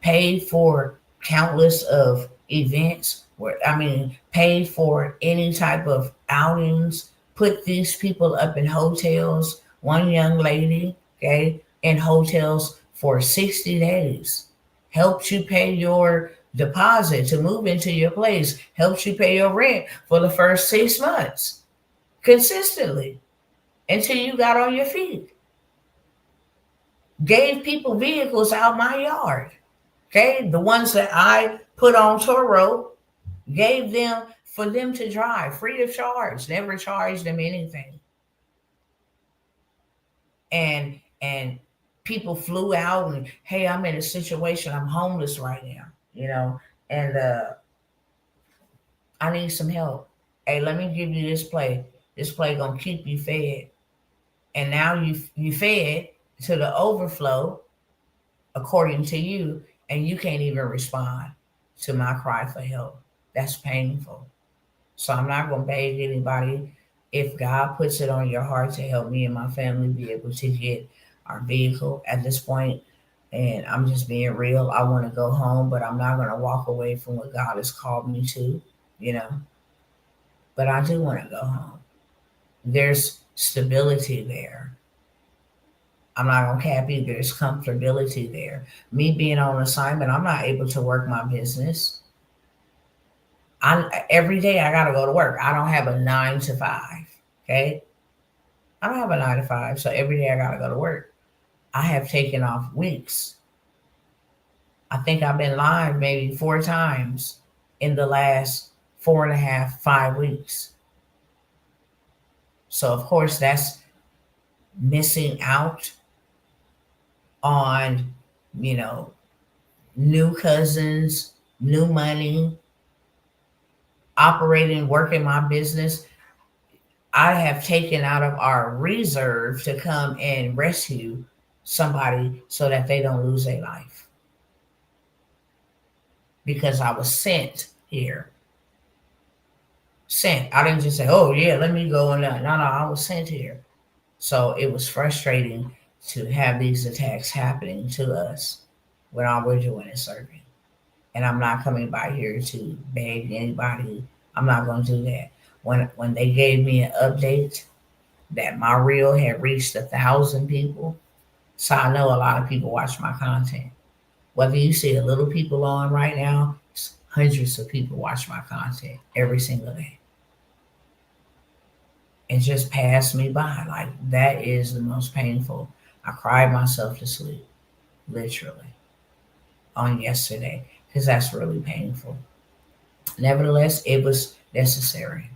paid for countless of events, paid for any type of outings, put these people up in hotels. One young lady, okay, in hotels for 60 days, helped you pay your deposit to move into your place, helps you pay your rent for the first 6 months consistently until you got on your feet. Gave people vehicles out my yard. Okay, the ones that I put on Toro, gave them for them to drive free of charge, never charged them anything. And people flew out and, hey, I'm in a situation, I'm homeless right now, and I need some help. Hey, let me give you this play. This play gonna keep you fed. And now you fed to the overflow, according to you, and you can't even respond to my cry for help. That's painful. So I'm not going to beg anybody. If God puts it on your heart to help me and my family be able to get our vehicle at this point, and I'm just being real, I want to go home, but I'm not going to walk away from what God has called me to, you know. But I do want to go home. There's stability there. I'm not going to cap you. There's comfortability there. Me being on assignment, I'm not able to work my business. Every day I got to go to work. I don't have a 9 to 5. Okay. I don't have a 9 to 5. So every day I got to go to work. I have taken off weeks. I think I've been live maybe 4 times in the last 4.5, 5 weeks. So of course that's missing out on, you know, new cousins, new money, operating, working my business. I have taken out of our reserve to come and rescue somebody so that they don't lose their life. Because I was sent here. Sent. I didn't just say, oh, yeah, let me go and no, I was sent here. So it was frustrating to have these attacks happening to us when all we're doing is serving. And I'm not coming by here to beg anybody. I'm not going to do that. When they gave me an update that my reel had reached 1,000 people, so I know a lot of people watch my content. Whether you see a little people on right now, hundreds of people watch my content every single day. It just passed me by. Like, that is the most painful. I cried myself to sleep, literally, on yesterday, because that's really painful. Nevertheless, it was necessary.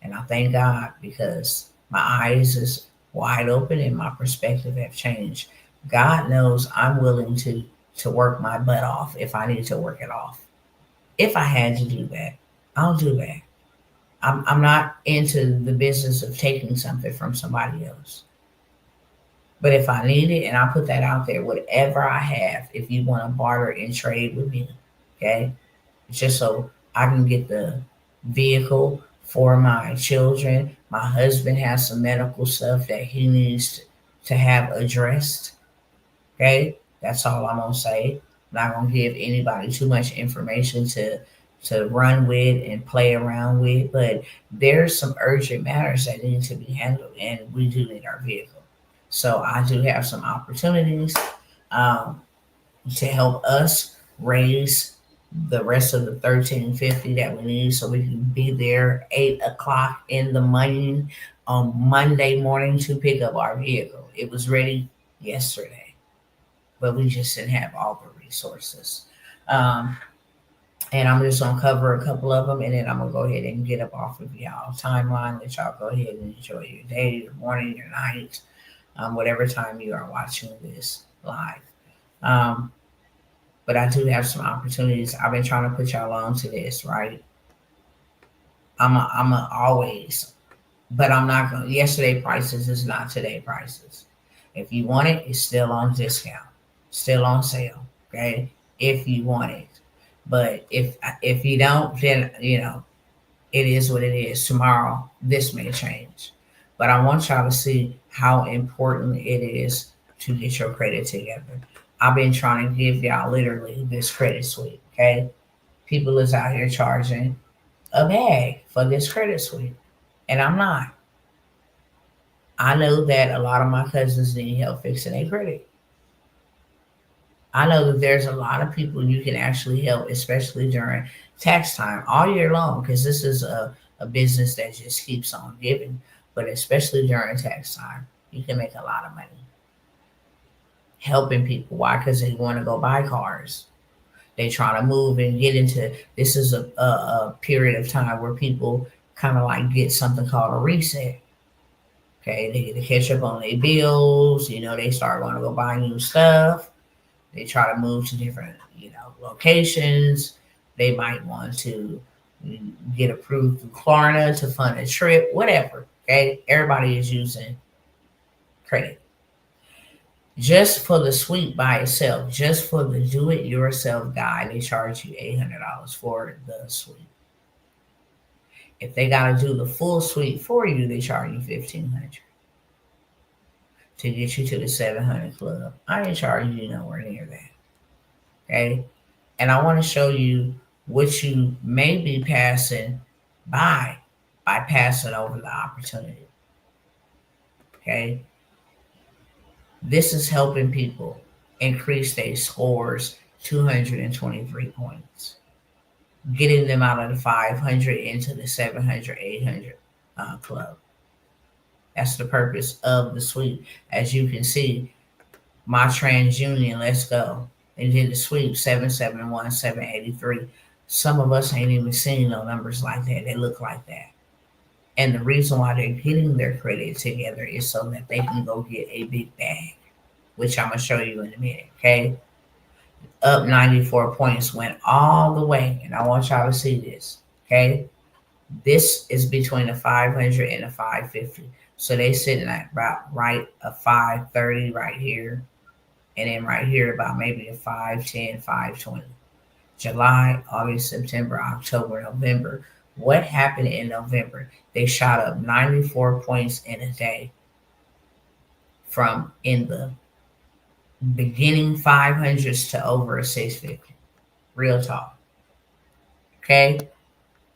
And I thank God because my eyes is wide open and my perspective have changed. God knows I'm willing to work my butt off if I need to work it off. If I had to do that, I'll do that. I'm not into the business of taking something from somebody else. But if I need it, and I put that out there, whatever I have, if you want to barter and trade with me, okay, just so I can get the vehicle for my children. My husband has some medical stuff that he needs to have addressed. Okay, that's all I'm gonna say. I'm not gonna give anybody too much information to run with and play around with, but there's some urgent matters that need to be handled, and we do need our vehicle. So I do have some opportunities um, to help us raise the rest of the 1350 that we need so we can be there 8 o'clock in the morning on Monday morning to pick up our vehicle. It was ready yesterday, but we just didn't have all the resources. Um, and I'm just gonna cover a couple of them, and then I'm gonna go ahead and get up off of y'all timeline. Let y'all go ahead and enjoy your day, your morning, your night, whatever time you are watching this live. Um, but I do have some opportunities. I've been trying to put y'all on to this, right? I'm a always, but I'm not going to. Yesterday prices is not today prices. If you want it, it's still on discount, still on sale. Okay, if you want it, but if you don't, then it is what it is. Tomorrow, this may change, but I want y'all to see how important it is to get your credit together. I've been trying to give y'all literally this credit suite. Okay, people is out here charging a bag for this credit suite, and I'm not. I know that a lot of my cousins need help fixing their credit. I know that there's a lot of people you can actually help, especially during tax time all year long, because this is a business that just keeps on giving. But especially during tax time, you can make a lot of money helping people. Why? Because they want to go buy cars. They try to move and get into this is a period of time where people kind of like get something called a reset. Okay, they get to catch up on their bills. They start going to go buy new stuff. They try to move to different, locations. They might want to get approved through Klarna to fund a trip, whatever. Okay, everybody is using credit. Just for the suite by itself, just for the do-it-yourself guide, they charge you $800 for the suite. If they got to do the full suite for you, they charge you $1,500 to get you to the 700 club. I ain't charging you nowhere near that. Okay, and I want to show you what you may be passing by passing over the opportunity. Okay, this is helping people increase their scores 223 points, getting them out of the 500 into the 700, 800 club. That's the purpose of the suite. As you can see, my TransUnion, let's go. They did the sweep 771, 783. Some of us ain't even seen no numbers like that. They look like that. And the reason why they're getting their credit together is so that they can go get a big bag, which I'm going to show you in a minute, okay? Up 94 points, went all the way. And I want y'all to see this, okay? This is between the 500 and the 550. So they sitting at about right a 530 right here. And then right here about maybe a 510, 520. July, August, September, October, November. What happened in November? They shot up 94 points in a day from in the beginning 500s to over a 650. Real talk. Okay?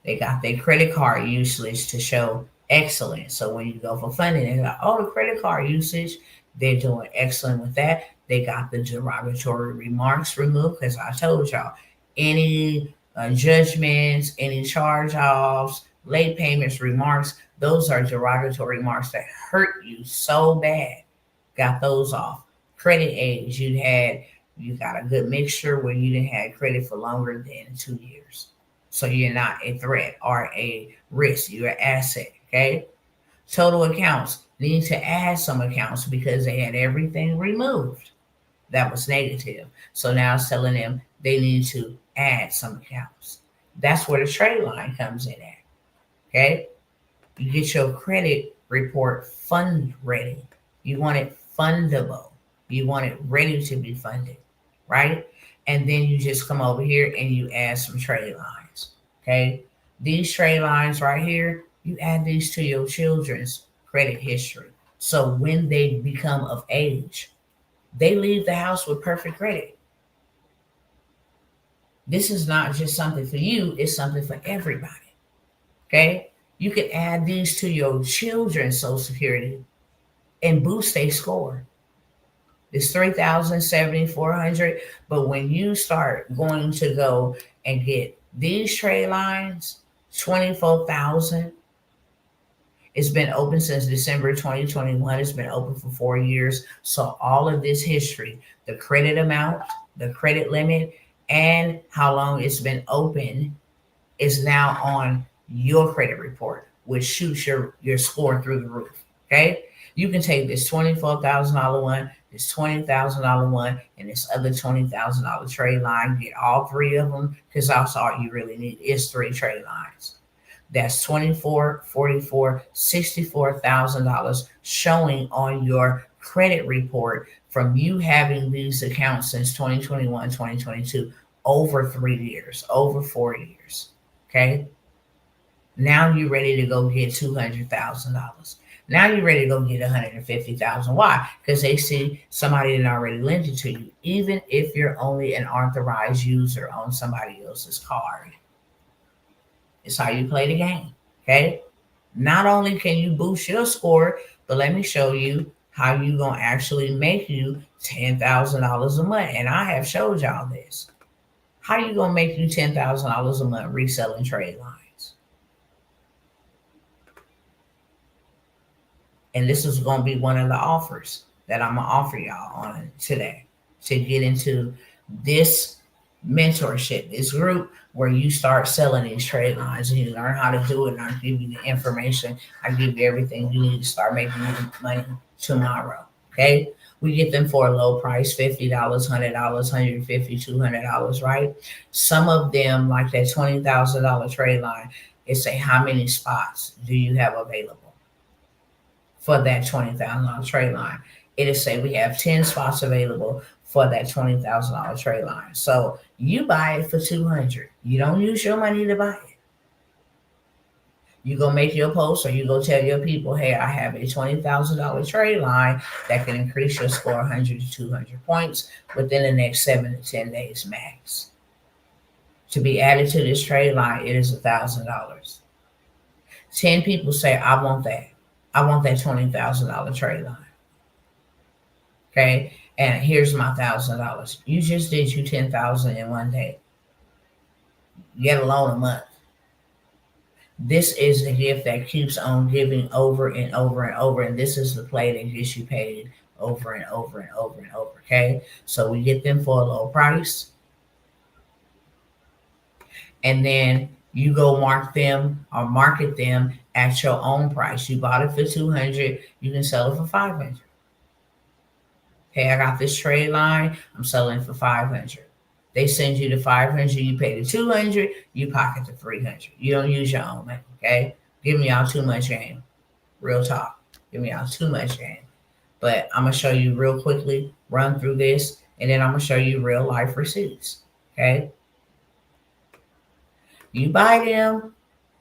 They got their credit card usage to show excellent. So when you go for funding, they're like, oh, the credit card usage, they're doing excellent with that. They got the derogatory remarks removed because I told y'all, any judgments, any charge-offs, late payments, remarks, those are derogatory remarks that hurt you so bad. Got those off. Credit age, you got a good mixture where you didn't have credit for longer than 2 years. So you're not a threat or a risk. You're an asset, okay? Total accounts. Need to add some accounts because they had everything removed that was negative. So now it's telling them they need to add some accounts. That's where the trade line comes in at, okay? You get your credit report fund ready. You want it fundable. You want it ready to be funded, right? And then you just come over here and you add some trade lines, okay? These trade lines right here, you add these to your children's credit history. So when they become of age, they leave the house with perfect credit. This is not just something for you, it's something for everybody, okay? You can add these to your children's Social Security and boost their score. It's 3,000, 7,400. But when you start going to go and get these trade lines, 24,000. It's been open since December 2021. It's been open for 4 years. So all of this history, the credit amount, the credit limit, and how long it's been open is now on your credit report, which shoots your score through the roof. Okay? You can take this $24,000 one, this $20,000 one, and this other $20,000 trade line, get all three of them, because that's all you really need is 3 trade lines. That's $24,000, $44,000, $64,000 showing on your credit report from you having these accounts since 2021, 2022, over 3 years, over 4 years. Okay? Now you're ready to go get $200,000. Now you're ready to go get $150,000. Why? Because they see somebody that already lent it to you, even if you're only an authorized user on somebody else's card. It's how you play the game, okay? Not only can you boost your score, but let me show you how you going to actually make you $10,000 a month. And I have showed y'all this. How you going to make you $10,000 a month reselling trade lines? And this is going to be one of the offers that I'm going to offer y'all on today to get into this mentorship, this group where you start selling these trade lines and you learn how to do it. And I give you the information. I give you everything you need to start making money tomorrow. Okay. We get them for a low price, $50, $100, $150, $200, right? Some of them, like that $20,000 trade line, it say how many spots do you have available for that $20,000 trade line? it'll say we have 10 spots available for that $20,000 trade line. So you buy it for $200. You don't use your money to buy it. You go make your post, or you go tell your people, hey, I have a $20,000 trade line that can increase your score 100 to 200 points within the next 7 to 10 days max. To be added to this trade line, it is $1,000. 10 people say, I want that. I want that $20,000 trade line. Okay, and here's my $1,000. You just did you 10,000 in one day, let alone a month. This is the gift that keeps on giving over and over and over, and this is the play that gets you paid over and over and over and over. Okay, so we get them for a low price, and then you go market them at your own price. You bought it for $200, you can sell it for $500. Hey, I got this trade line, I'm selling for $500. They send you the $500, you pay the $200, you pocket the $300. You don't use your own money, okay? Giving y'all too much game. Real talk. Giving y'all too much game. But I'm going to show you real quickly, run through this, and then I'm going to show you real life receipts, okay? You buy them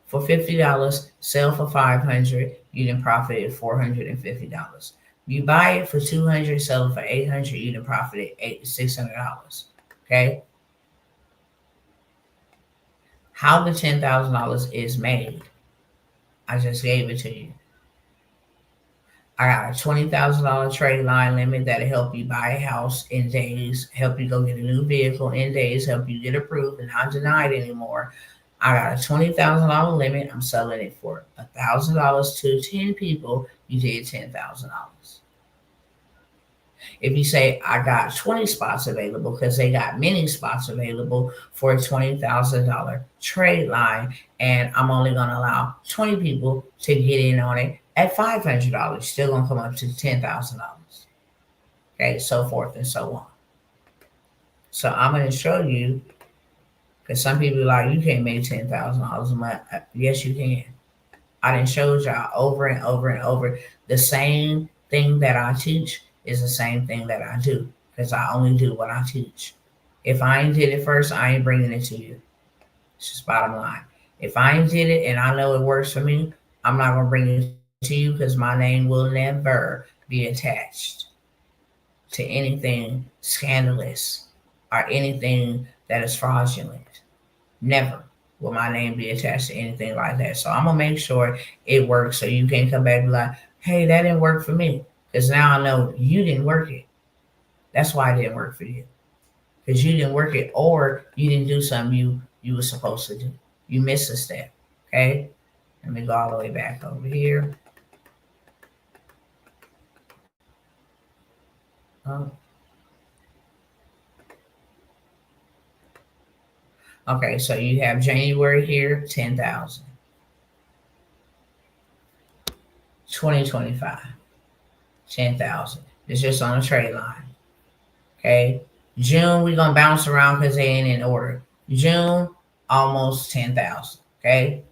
for $50, sell for $500, you then profit at $450. You buy it for $200, sell it for $800, you then profit at $600. Okay. How the $10,000 is made, I just gave it to you. I got a $20,000 trade line limit that'll help you buy a house in days, help you go get a new vehicle in days, help you get approved and not denied anymore. I got a $20,000 limit. I'm selling it for $1,000 to 10 people. You did $10,000. If you say, I got 20 spots available, because they got many spots available for a $20,000 trade line, and I'm only going to allow 20 people to get in on it at $500, still going to come up to $10,000. Okay, so forth and so on. So I'm going to show you, because some people are like, you can't make $10,000 a month. Yes, you can. I done showed y'all over and over and over. The same thing that I teach is the same thing that I do, because I only do what I teach. If I ain't did it first, I ain't bringing it to you. It's just bottom line. If I ain't did it and I know it works for me, I'm not going to bring it to you, because my name will never be attached to anything scandalous or anything that is fraudulent. Never will my name be attached to anything like that. So I'm going to make sure it works, so you can't come back and be like, hey, that didn't work for me. Because now I know you didn't work it. That's why it didn't work for you. Because you didn't work it, or you didn't do something you were supposed to do. You missed a step. Okay? Let me go all the way back over here. Oh. Okay, so you have January here, 10,000. 2025. 10,000. It's just on a trade line. Okay. June, we're going to bounce around because they ain't in order. June, almost 10,000. Okay.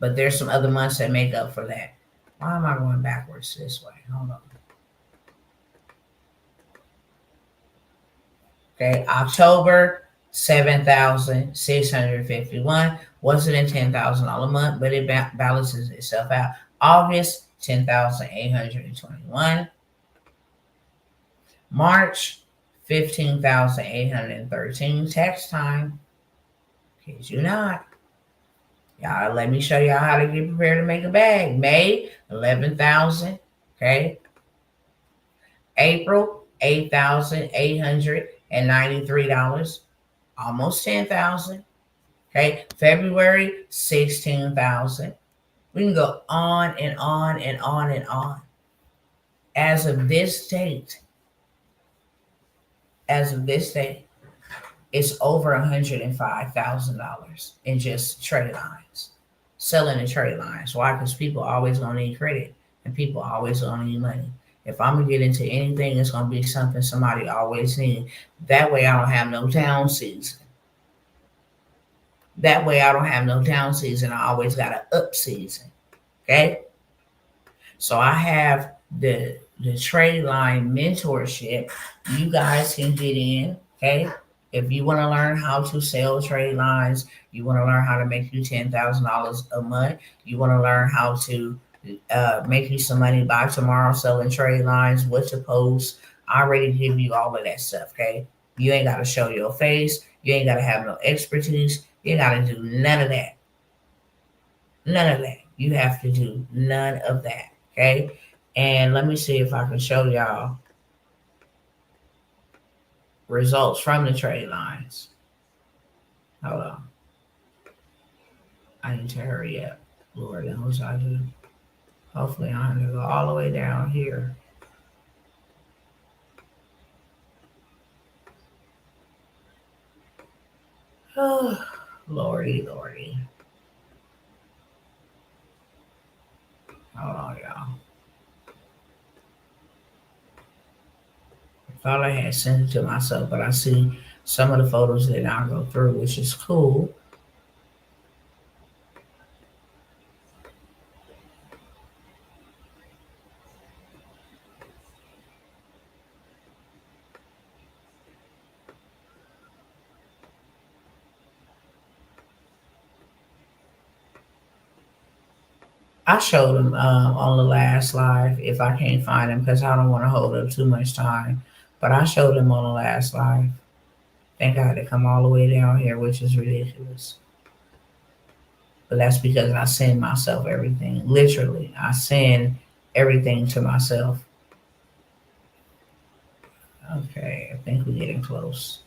But there's some other months that make up for that. Why am I going backwards this way? Hold on. Okay. October, 7,651. Wasn't a $10,000 a month, but it balances itself out. August, 10,821. March, 15,813. Tax time. Kid you not. Y'all, let me show y'all how to get prepared to make a bag. May, 11,000. Okay. April, $8,893. Almost 10,000. Okay. February, 16,000. We can go on and on and on and on. As of this date, it's over $105,000 in just trade lines. Selling the trade lines. Why? Because people always gonna need credit, and people always gonna need money. If I'm gonna get into anything, it's gonna be something somebody always need. That way I don't have no down season. I always got an up season. Okay. So I have the the trade line mentorship, you guys can get in. Okay. If you want to learn how to sell trade lines, you want to learn how to make you $10,000 a month, you want to learn how to make you some money by tomorrow selling trade lines, what to post. I already give you all of that stuff. Okay. You ain't got to show your face. You ain't got to have no expertise. You ain't got to do none of that. None of that. You have to do none of that. Okay. And let me see if I can show y'all results from the trade lines. Hold on. I need to hurry up. Lord knows I do. Hopefully I don't have to go all the way down here. Oh, Lordy, Lordy. Hold on, y'all. I thought I had sent it to myself, but I see some of the photos did not go through, which is cool. I showed them on the last live if I can't find them because I don't want to hold up too much time. But I showed them on the last live. Thank God to come all the way down here, which is ridiculous. But that's because I send myself everything. Literally, I send everything to myself. Okay, I think we're getting close.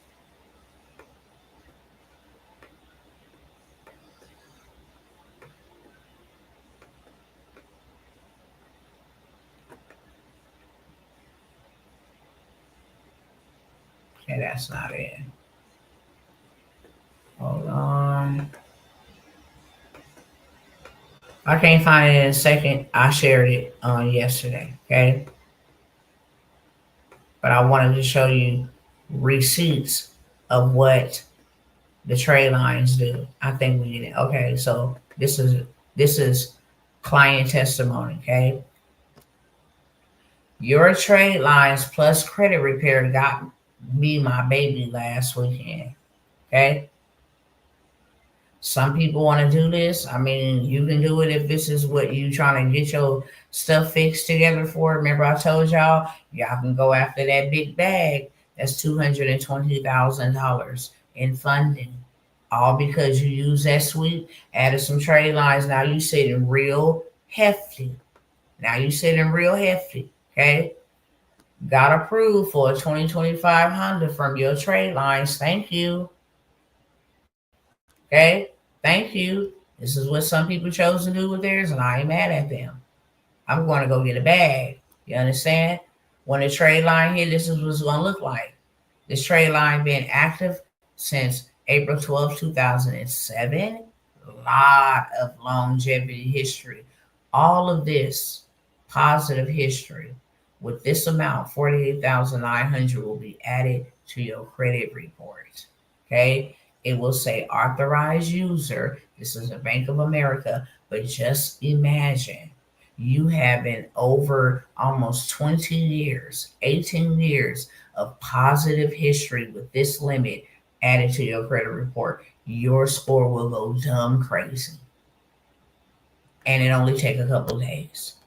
Okay, that's not it. Hold on. I can't find it in a second. I shared it on yesterday, okay? But I wanted to show you receipts of what the trade lines do. I think we did it. Okay, so this is client testimony, okay? Your trade lines plus credit repair got me my baby last weekend. Okay. Some people want to do this. I mean, you can do it if this is what you trying to get your stuff fixed together for. Remember, I told y'all can go after that big bag. That's $220,000 in funding. All because you use that suite, added some trade lines. Now you sitting real hefty. Now you sitting real hefty. Okay. Got approved for a 2025 Honda from your trade lines. Thank you. Okay. Thank you. This is what some people chose to do with theirs, and I ain't mad at them. I'm going to go get a bag. You understand? When the trade line hit, this is what it's going to look like. This trade line been active since April 12, 2007. A lot of longevity history. All of this positive history with this amount, 48,900 will be added to your credit report. Okay. It will say authorized user. This is a Bank of America, but just imagine you having over almost 20 years, 18 years of positive history with this limit added to your credit report. Your score will go dumb crazy. And it only take a couple days.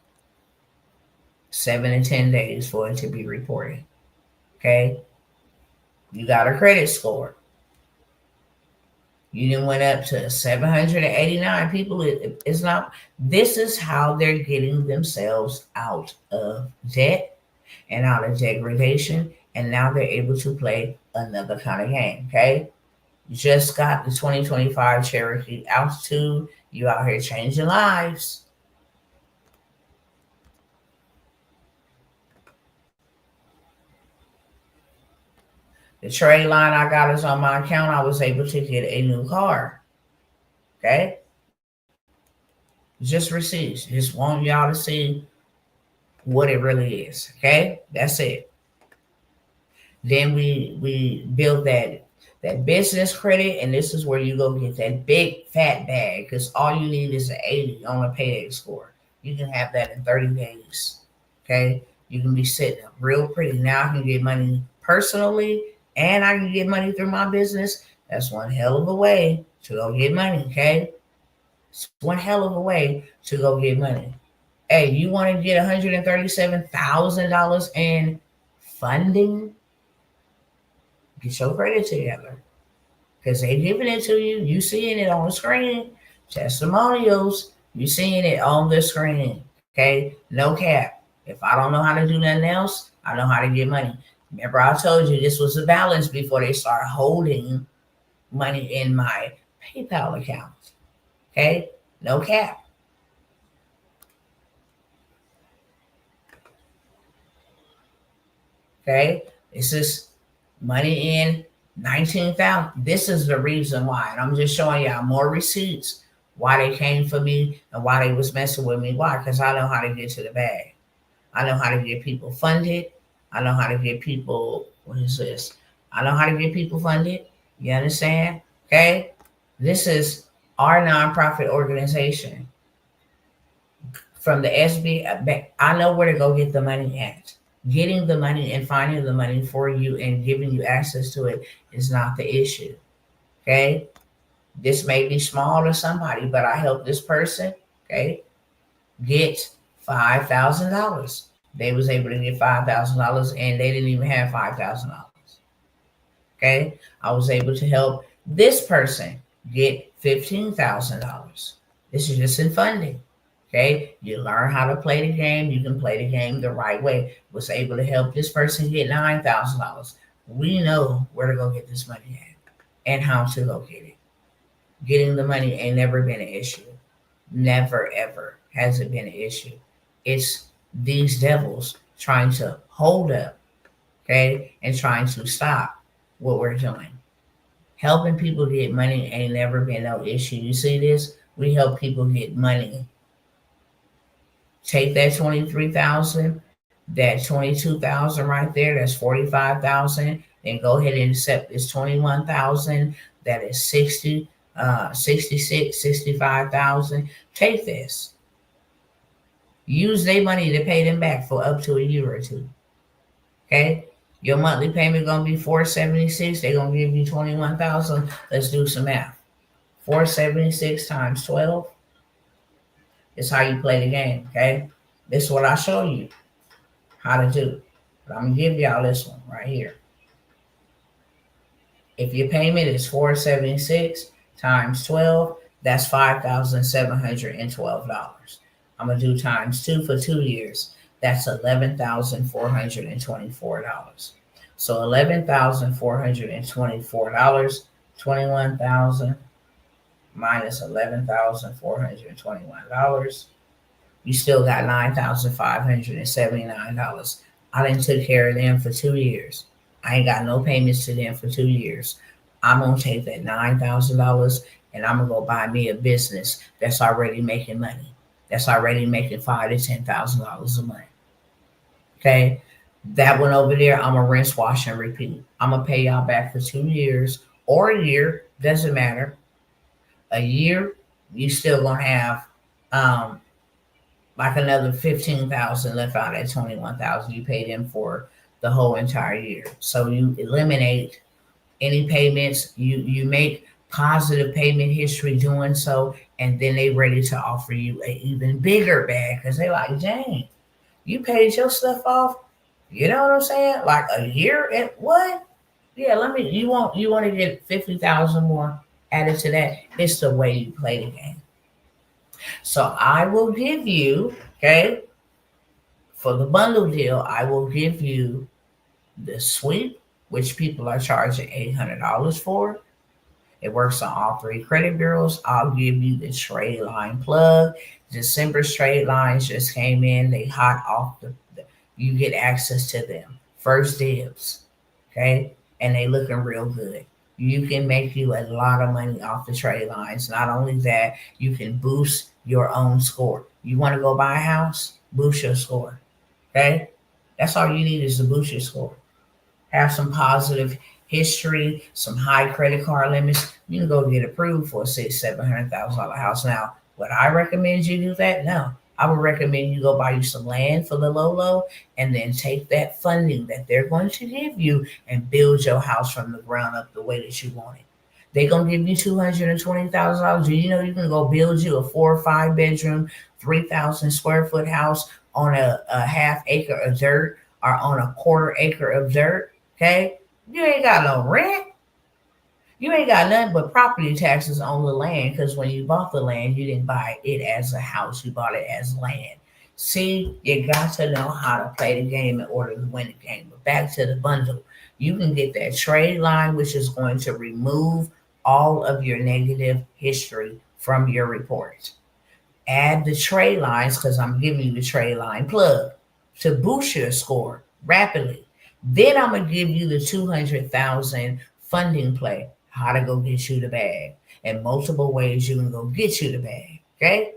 7 to 10 days for it to be reported. Okay. You got a credit score. You didn't went up to 789 people. It's not. This is how they're getting themselves out of debt and out of degradation, and now they're able to play another kind of game. Okay, you just got the 2025 Cherokee Altitude. You out here changing lives. The trade line I got is on my account. I was able to get a new car. Okay. Just receipts. Just want y'all to see what it really is. Okay. That's it. Then we build that business credit, and this is where you go get that big fat bag because all you need is an 80 on a payday score. You can have that in 30 days. Okay. You can be sitting up real pretty. Now I can get money personally and I can get money through my business. That's one hell of a way to go get money, okay? It's one hell of a way to go get money. Hey, you want to get $137,000 in funding? Get your credit together because they giving it to you. You seeing it on the screen. Testimonials. You seeing it on the screen. Okay, no cap. If I don't know how to do nothing else, I know how to get money. Remember, I told you this was a balance before they start holding money in my PayPal account. Okay, no cap. Okay, this is money in 19,000. This is the reason why, and I'm just showing y'all more receipts why they came for me and why they was messing with me. Why? Because I know how to get to the bag. I know how to get people funded. I know how to get people. What is this? I know how to get people funded. You understand? Okay, this is our nonprofit organization from the SB. I know where to go get the money at. Getting the money and finding the money for you and giving you access to it is not the issue. Okay. This may be small to somebody, but I helped this person, okay, get $5,000. They was able to get $5,000 and they didn't even have $5,000. Okay. I was able to help this person get $15,000. This is just in funding. Okay, you learn how to play the game. You can play the game the right way. Was able to help this person get $9,000. We know where to go get this money at and how to go get it. Getting the money ain't never been an issue. Never ever has it been an issue. It's these devils trying to hold up, okay, and trying to stop what we're doing. Helping people get money ain't never been no issue. You see this? We help people get money. Take that 23,000, that 22,000 right there, that's 45,000. Then go ahead and accept this 21,000, that is 60, 66, 65,000. Take this. Use their money to pay them back for up to a year or two. Okay? Your monthly payment gonna be $476. They're gonna give you 21,000. Let's do some math. 476 times 12. It's how you play the game, okay? This is what I show you how to do. But I'm gonna give y'all this one right here. If your payment is $476 times 12, that's $5,712. I'm gonna do times 2 for 2 years. That's $11,424. So $11,424, 21,000 minus $11,421. You still got $9,579. I done took care of them for 2 years. I ain't got no payments to them for 2 years. I'm gonna take that $9,000 and I'm gonna go buy me a business that's already making money. That's already making $5,000 to $10,000 a month. Okay, that one over there, I'm gonna rinse, wash, and repeat. I'm gonna pay y'all back for 2 years or a year, doesn't matter. A year, you still gonna have like another 15,000 left out of that 21,000 you paid them for the whole entire year. So you eliminate any payments, you make positive payment history doing so, and then they ready to offer you an even bigger bag because they like, dang, you paid your stuff off. You know what I'm saying? Like a year and what? Yeah, you want to get 50,000 more added to that. It's the way you play the game. So I will give you, okay, for the bundle deal, I will give you the suite, which people are charging $800 for. It works on all 3 credit bureaus. I'll give you the trade line plug. December's trade lines just came in. They hot off you get access to them. First dibs, okay? And they looking real good. You can make you a lot of money off the trade lines. Not only that, you can boost your own score. You want to go buy a house? Boost your score, okay? That's all you need is to boost your score. Have some positive history, some high credit card limits. You can go get approved for a $600,000-$700,000 house. Now, would I recommend you do that? No, I would recommend you go buy you some land for the low, and then take that funding that they're going to give you and build your house from the ground up the way that you want it. They're gonna give you $220,000. Do you know you can go build you a 4 or 5 bedroom, 3,000 square foot house on a half acre of dirt or on a quarter acre of dirt? Okay, you ain't got no rent. You ain't got nothing but property taxes on the land because when you bought the land, you didn't buy it as a house, you bought it as land. See, you got to know how to play the game in order to win the game. But back to the bundle, you can get that trade line, which is going to remove all of your negative history from your report. Add the trade lines because I'm giving you the trade line plug to boost your score rapidly. Then I'm gonna give you the 200,000 funding play, how to go get you the bag, and multiple ways you can go get you the bag. Okay,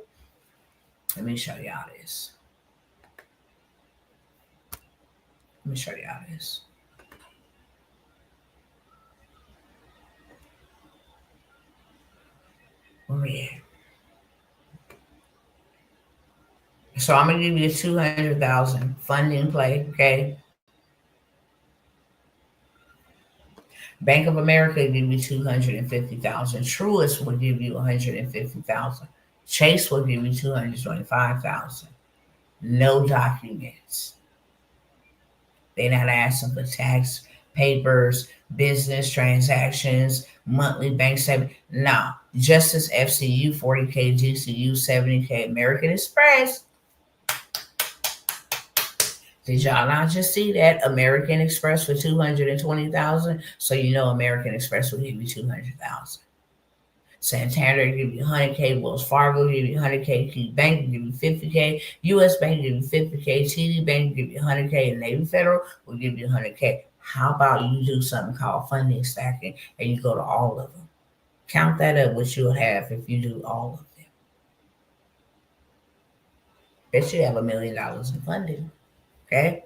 let me show y'all this. Let me show y'all this. Oh yeah. So I'm gonna give you 200,000 funding play. Okay. Bank of America will give you 250,000. Truist will give you 150,000. Chase will give you 225,000. No documents. They're not asking for tax papers, business transactions, monthly bank statement. No. Justice FCU 40K, GCU 70K, American Express. Did y'all not just see that American Express for 220,000? So you know American Express will give you 200,000. Santander give you 100K, Wells Fargo give you 100K, Key Bank give you 50K, US Bank give you 50K, TD Bank give you 100K, and Navy Federal will give you 100K. How about you do something called funding stacking and you go to all of them? Count that up, what you'll have if you do all of them. Bet you have $1 million in funding. Okay.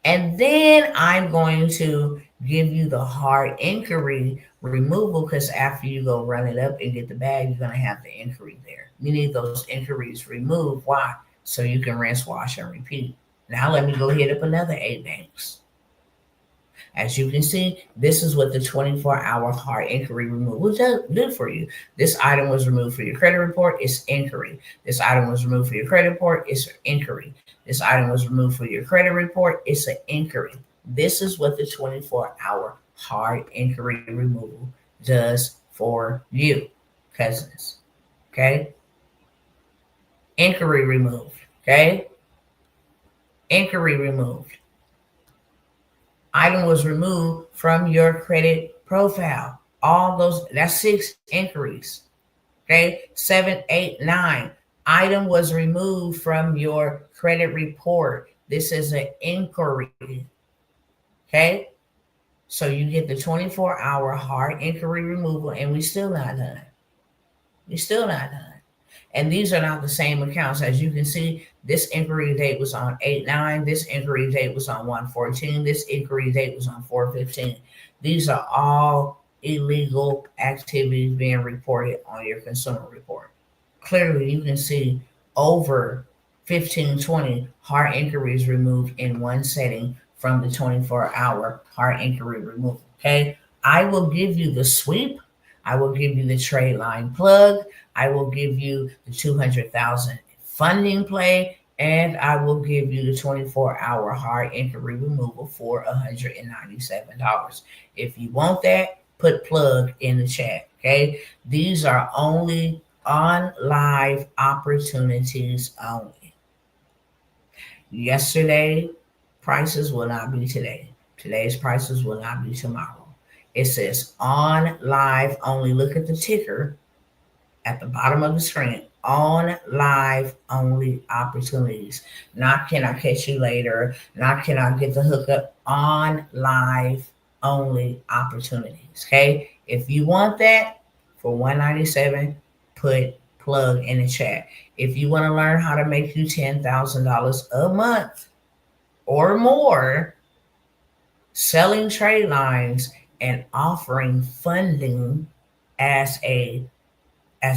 And then I'm going to give you the hard inquiry removal because after you go run it up and get the bag, you're going to have the inquiry there. You need those inquiries removed. Why? So you can rinse, wash, and repeat. Now let me go hit up another 8 banks. As you can see, this is what the 24-hour hard inquiry removal do for you. This item was removed for your credit report, it's inquiry. This item was removed for your credit report, it's inquiry. This item was removed for your credit report, it's an inquiry. This is what the 24-hour hard inquiry removal does for you, cousins. Okay? Inquiry removed. Okay? Inquiry removed. Item was removed from your credit profile. All those, that's 6 inquiries. Okay, 7, 8, 9. Item was removed from your credit report. This is an inquiry. Okay, so you get the 24-hour hard inquiry removal, and we still not done. We still not done. And these are not the same accounts. As you can see, this inquiry date was on 8/9. This inquiry date was on 1/14. This inquiry date was on 4/15. These are all illegal activities being reported on your consumer report. Clearly, you can see over 15-20 hard inquiries removed in one setting from the 24-hour hard inquiry removal. Okay, I will give you the sweep. I will give you the trade line plug. I will give you the 200,000 funding play, and I will give you the 24-hour hard inquiry removal for $197. If you want that, put plug in the chat. Okay, these are only on live opportunities only. Yesterday prices will not be today. Today's prices will not be tomorrow. It says on live only. Look at the ticker at the bottom of the screen. On live only opportunities. Not can I catch you later. Not can I get the hookup. On live only opportunities. Okay. If you want that for $197, put plug in the chat. If you want to learn how to make you $10,000 a month or more selling trade lines and offering funding as a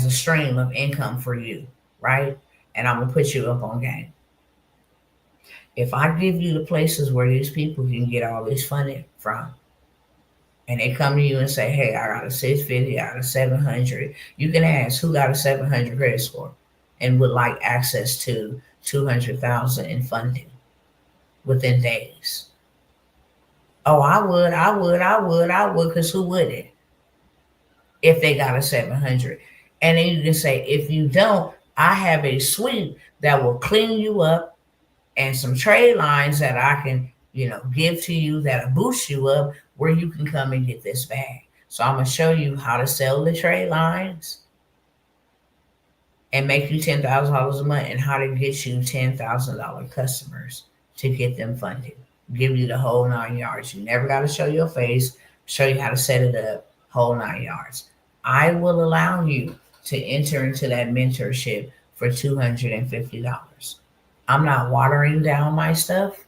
stream of income for you, right? and I'm gonna put you up on game. If I give you the places where these people can get all this funding from, and they come to you and say, "Hey, I got a 650, I got a 700," you can ask who got a 700 credit score and would like access to 200,000 in funding within days. Oh, I would, because who wouldn't if they got a 700? And then you can say, if you don't, I have a suite that will clean you up and some trade lines that I can, give to you that'll boost you up where you can come and get this bag. So I'm going to show you how to sell the trade lines and make you $10,000 a month, and how to get you $10,000 customers to get them funded. Give you the whole 9 yards. You never got to show your face, show you how to set it up, whole 9 yards. I will allow you to enter into that mentorship for $250. I'm not watering down my stuff.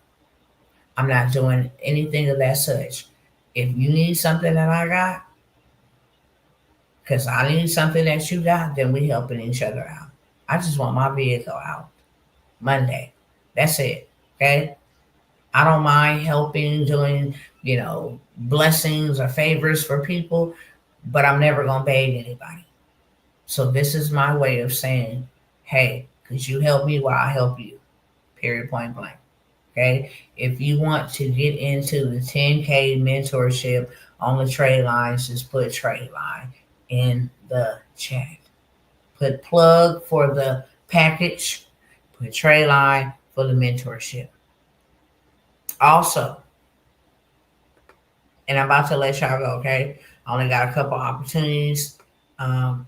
I'm not doing anything of that such. If you need something that I got, because I need something that you got, then we helping each other out. I just want my vehicle out Monday. That's it. Okay? I don't mind helping, doing, blessings or favors for people, but I'm never going to beg anybody. So this is my way of saying, hey, could you help me while I help you? Period, point blank. Okay? If you want to get into the 10K mentorship on the trade lines, just put trade line in the chat. Put plug for the package, put trade line for the mentorship. Also, and I'm about to let y'all go, okay? I only got a couple opportunities, but I'm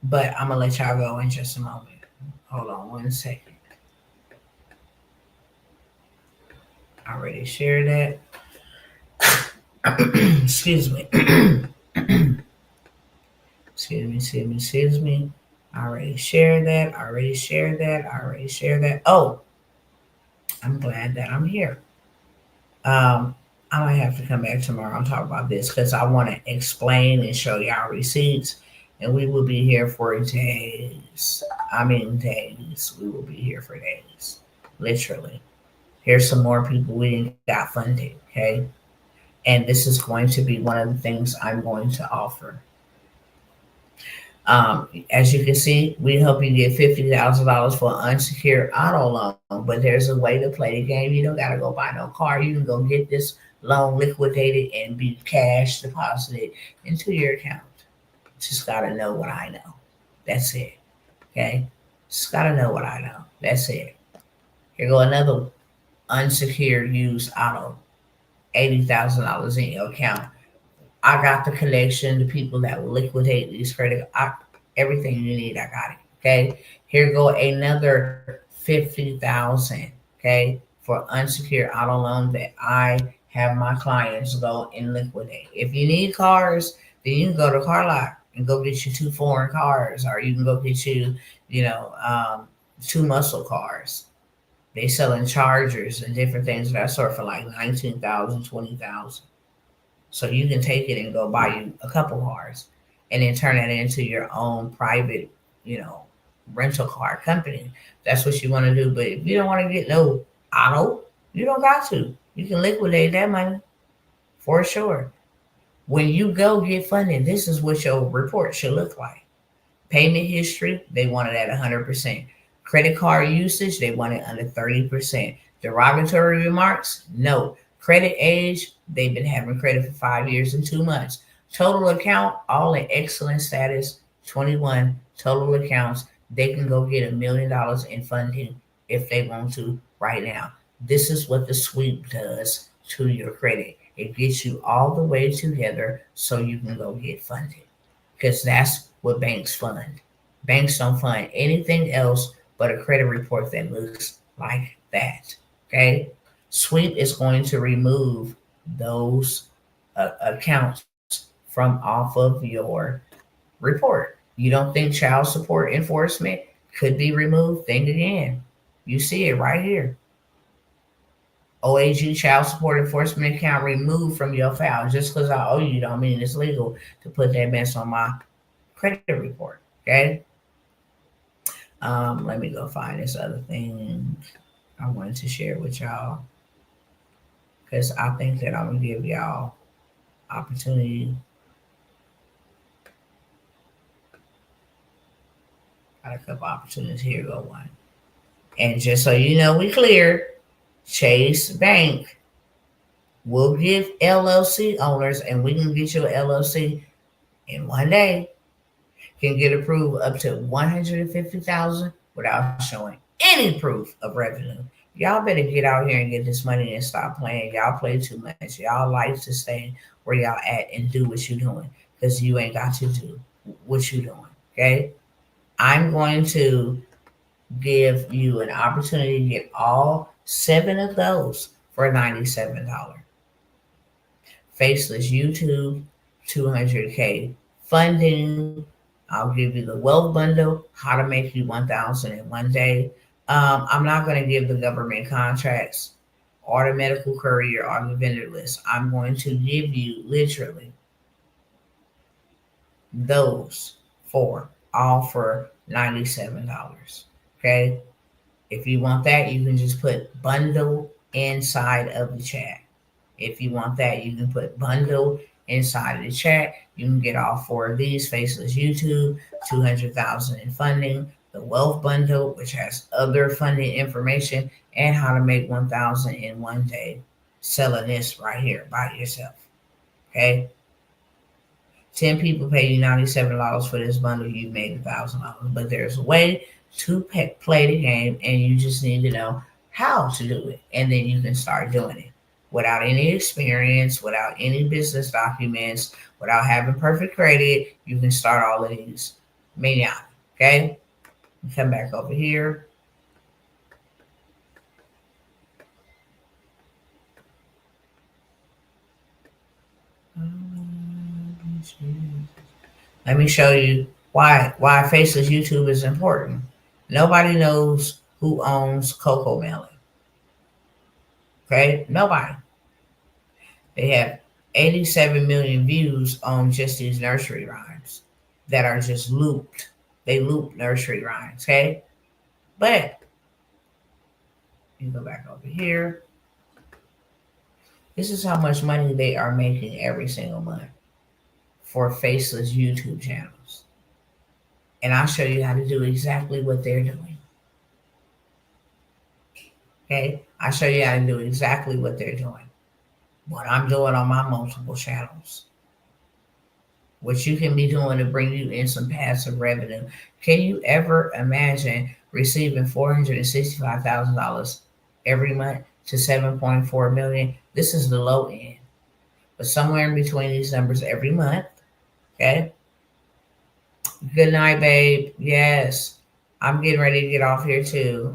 going to let y'all go in just a moment. Hold on 1 second. I already shared that. Excuse me. Excuse me. I already shared that. Oh, I'm glad that I'm here. I might have to come back tomorrow and talk about this, because I want to explain and show y'all receipts, and we will be here for days. I mean days. We will be here for days. Literally. Here's some more people we got funded, okay? And this is going to be one of the things I'm going to offer. As you can see, we help you get $50,000 for an unsecured auto loan, but there's a way to play the game. You don't got to go buy no car. You can go get this loan liquidated and be cash deposited into your account. Just got to know what I know. That's it. Okay? Just got to know what I know. That's it. Here go another unsecured used auto. $80,000 in your account. I got the connection, the people that will liquidate these credit, everything you need, I got it. Okay. Here go another 50,000. Okay, for unsecured auto loan that I have my clients go and liquidate. If you need cars, then you can go to Car Lot and go get you 2 foreign cars, or you can go get you, 2 muscle cars. They selling Chargers and different things of that sort for like 19,000, 20,000. So you can take it and go buy you a couple cars, and then turn it into your own private, rental car company. That's what you want to do. But if you don't want to get no auto, you don't got to. You can liquidate that money for sure. When you go get funding, this is what your report should look like. Payment history, they want it at 100%. Credit card usage, they want it under 30%. Derogatory remarks, no. Credit age, they've been having credit for 5 years and 2 months. Total account, all in excellent status, 21 total accounts. They can go get $1 million in funding if they want to right now. This is what the sweep does to your credit. It gets you all the way together so you can go get funded, because that's what banks fund. Banks don't fund anything else but a credit report that looks like that. Okay? Sweep is going to remove those accounts from off of your report. You don't think child support enforcement could be removed? Think again. You see it right here. OAG child support enforcement account removed from your file. Just because I owe you don't mean it's legal to put that mess on my credit report. Okay? Let me go find this other thing I wanted to share with y'all because I think that I'm gonna give y'all opportunity. Got a couple opportunities. Here go one. And just so you know, we clear. Chase Bank will give LLC owners, and we can get your LLC in one day, can get approved up to 150,000 without showing any proof of revenue. Y'all better get out here and get this money and stop playing. Y'all play too much. Y'all like to stay where y'all at and do what you doing because you ain't got to do what you doing. Okay, I'm going to give you an opportunity to get all 7 of those for $97. Faceless YouTube, 200K funding. I'll give you the wealth bundle, how to make you 1,000 in one day. I'm not going to give the government contracts or the medical courier or the vendor list. I'm going to give you literally those four, all for $97. Okay. If you want that, you can just put bundle inside of the chat. If you want that, you can put bundle inside of the chat. You can get all 4 of these: Faceless YouTube, 200,000 in funding, the wealth bundle, which has other funding information, and how to make 1,000 in one day selling this right here by yourself. Okay. 10 people pay you $97 for this bundle, you made $1,000. But there's a way to play the game, and you just need to know how to do it, and then you can start doing it without any experience, without any business documents, without having perfect credit. You can start all of these. Median. Okay. Come back over here. Let me show you why Faceless YouTube is important. Nobody knows who owns Coco Melon. Okay? Nobody. They have 87 million views on just these nursery rhymes that are just looped. They loop nursery rhymes, okay? But you go back over here. This is how much money they are making every single month for Faceless YouTube channels. And I'll show you how to do exactly what they're doing. Okay? I'll show you how to do exactly what they're doing. What I'm doing on my multiple channels. What you can be doing to bring you in some passive revenue. Can you ever imagine receiving $465,000 every month to 7.4 million? This is the low end. But somewhere in between these numbers every month. Okay? Good night, babe. Yes. I'm getting ready to get off here too.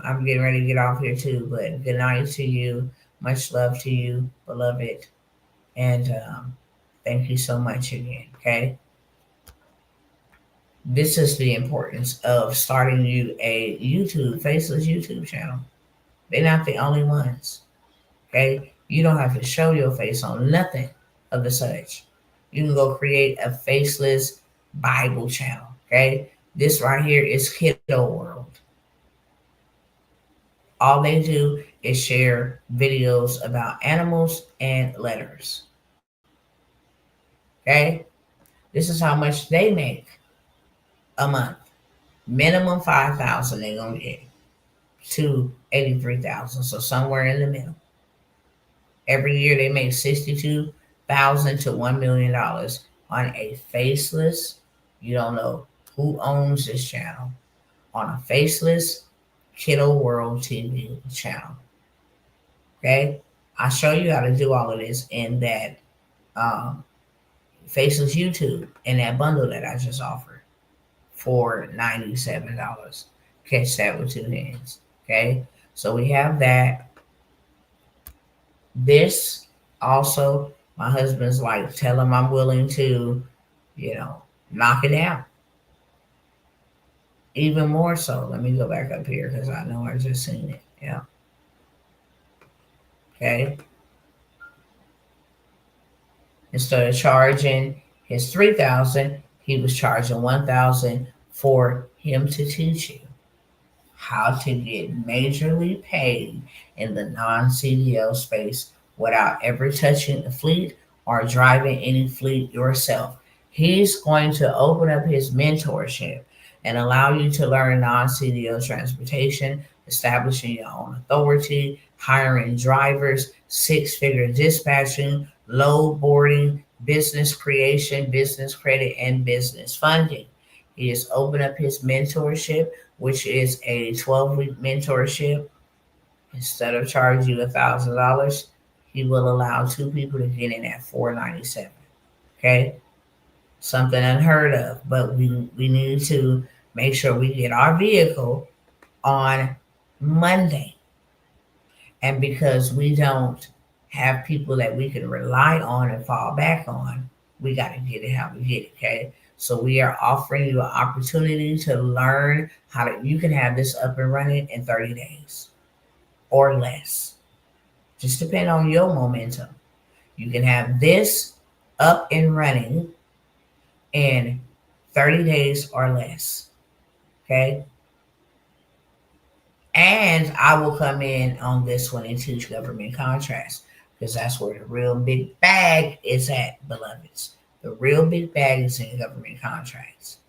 But good night to you. Much love to you, beloved. And thank you so much again. Okay. This is the importance of starting you a Faceless YouTube channel. They're not the only ones. Okay. You don't have to show your face on nothing of the such. You can go create a Faceless Bible channel. Okay. This right here is Kiddo World. All they do is share videos about animals and letters. Okay? This is how much they make a month. Minimum 5,000 they're gonna get to 83,000. So somewhere in the middle. Every year they make 62,000 to $1 million on a faceless. You don't know who owns this channel. On a faceless Kiddo World TV channel. Okay? I'll show you how to do all of this in that Faceless YouTube in that bundle that I just offered for $97. Catch that with 2 hands. Okay? So we have that. This also, my husband's like, tell him I'm willing to, knock it down. Even more so. Let me go back up here because I know I just seen it. Yeah. Okay. Instead of charging his 3,000, he was charging 1,000 for him to teach you. how to get majorly paid in the non-CDL space without ever touching a fleet or driving any fleet yourself. He's going to open up his mentorship and allow you to learn non-CDL transportation, establishing your own authority, hiring drivers, six-figure dispatching, load boarding, business creation, business credit, and business funding. He has opened up his mentorship, which is a 12-week mentorship. Instead of charging you $1,000, he will allow two people to get in at $497. Okay, something unheard of, but we need to make sure we get our vehicle on Monday. And because we don't have people that we can rely on and fall back on, we got to get it how we get it. Okay. So we are offering you an opportunity to learn how to, you can have this up and running in 30 days or less. Just depend on your momentum. You can have this up and running in 30 days or less. Okay. And I will come in on this one and teach government contracts because that's where the real big bag is at, beloveds. The real big bag is in government contracts.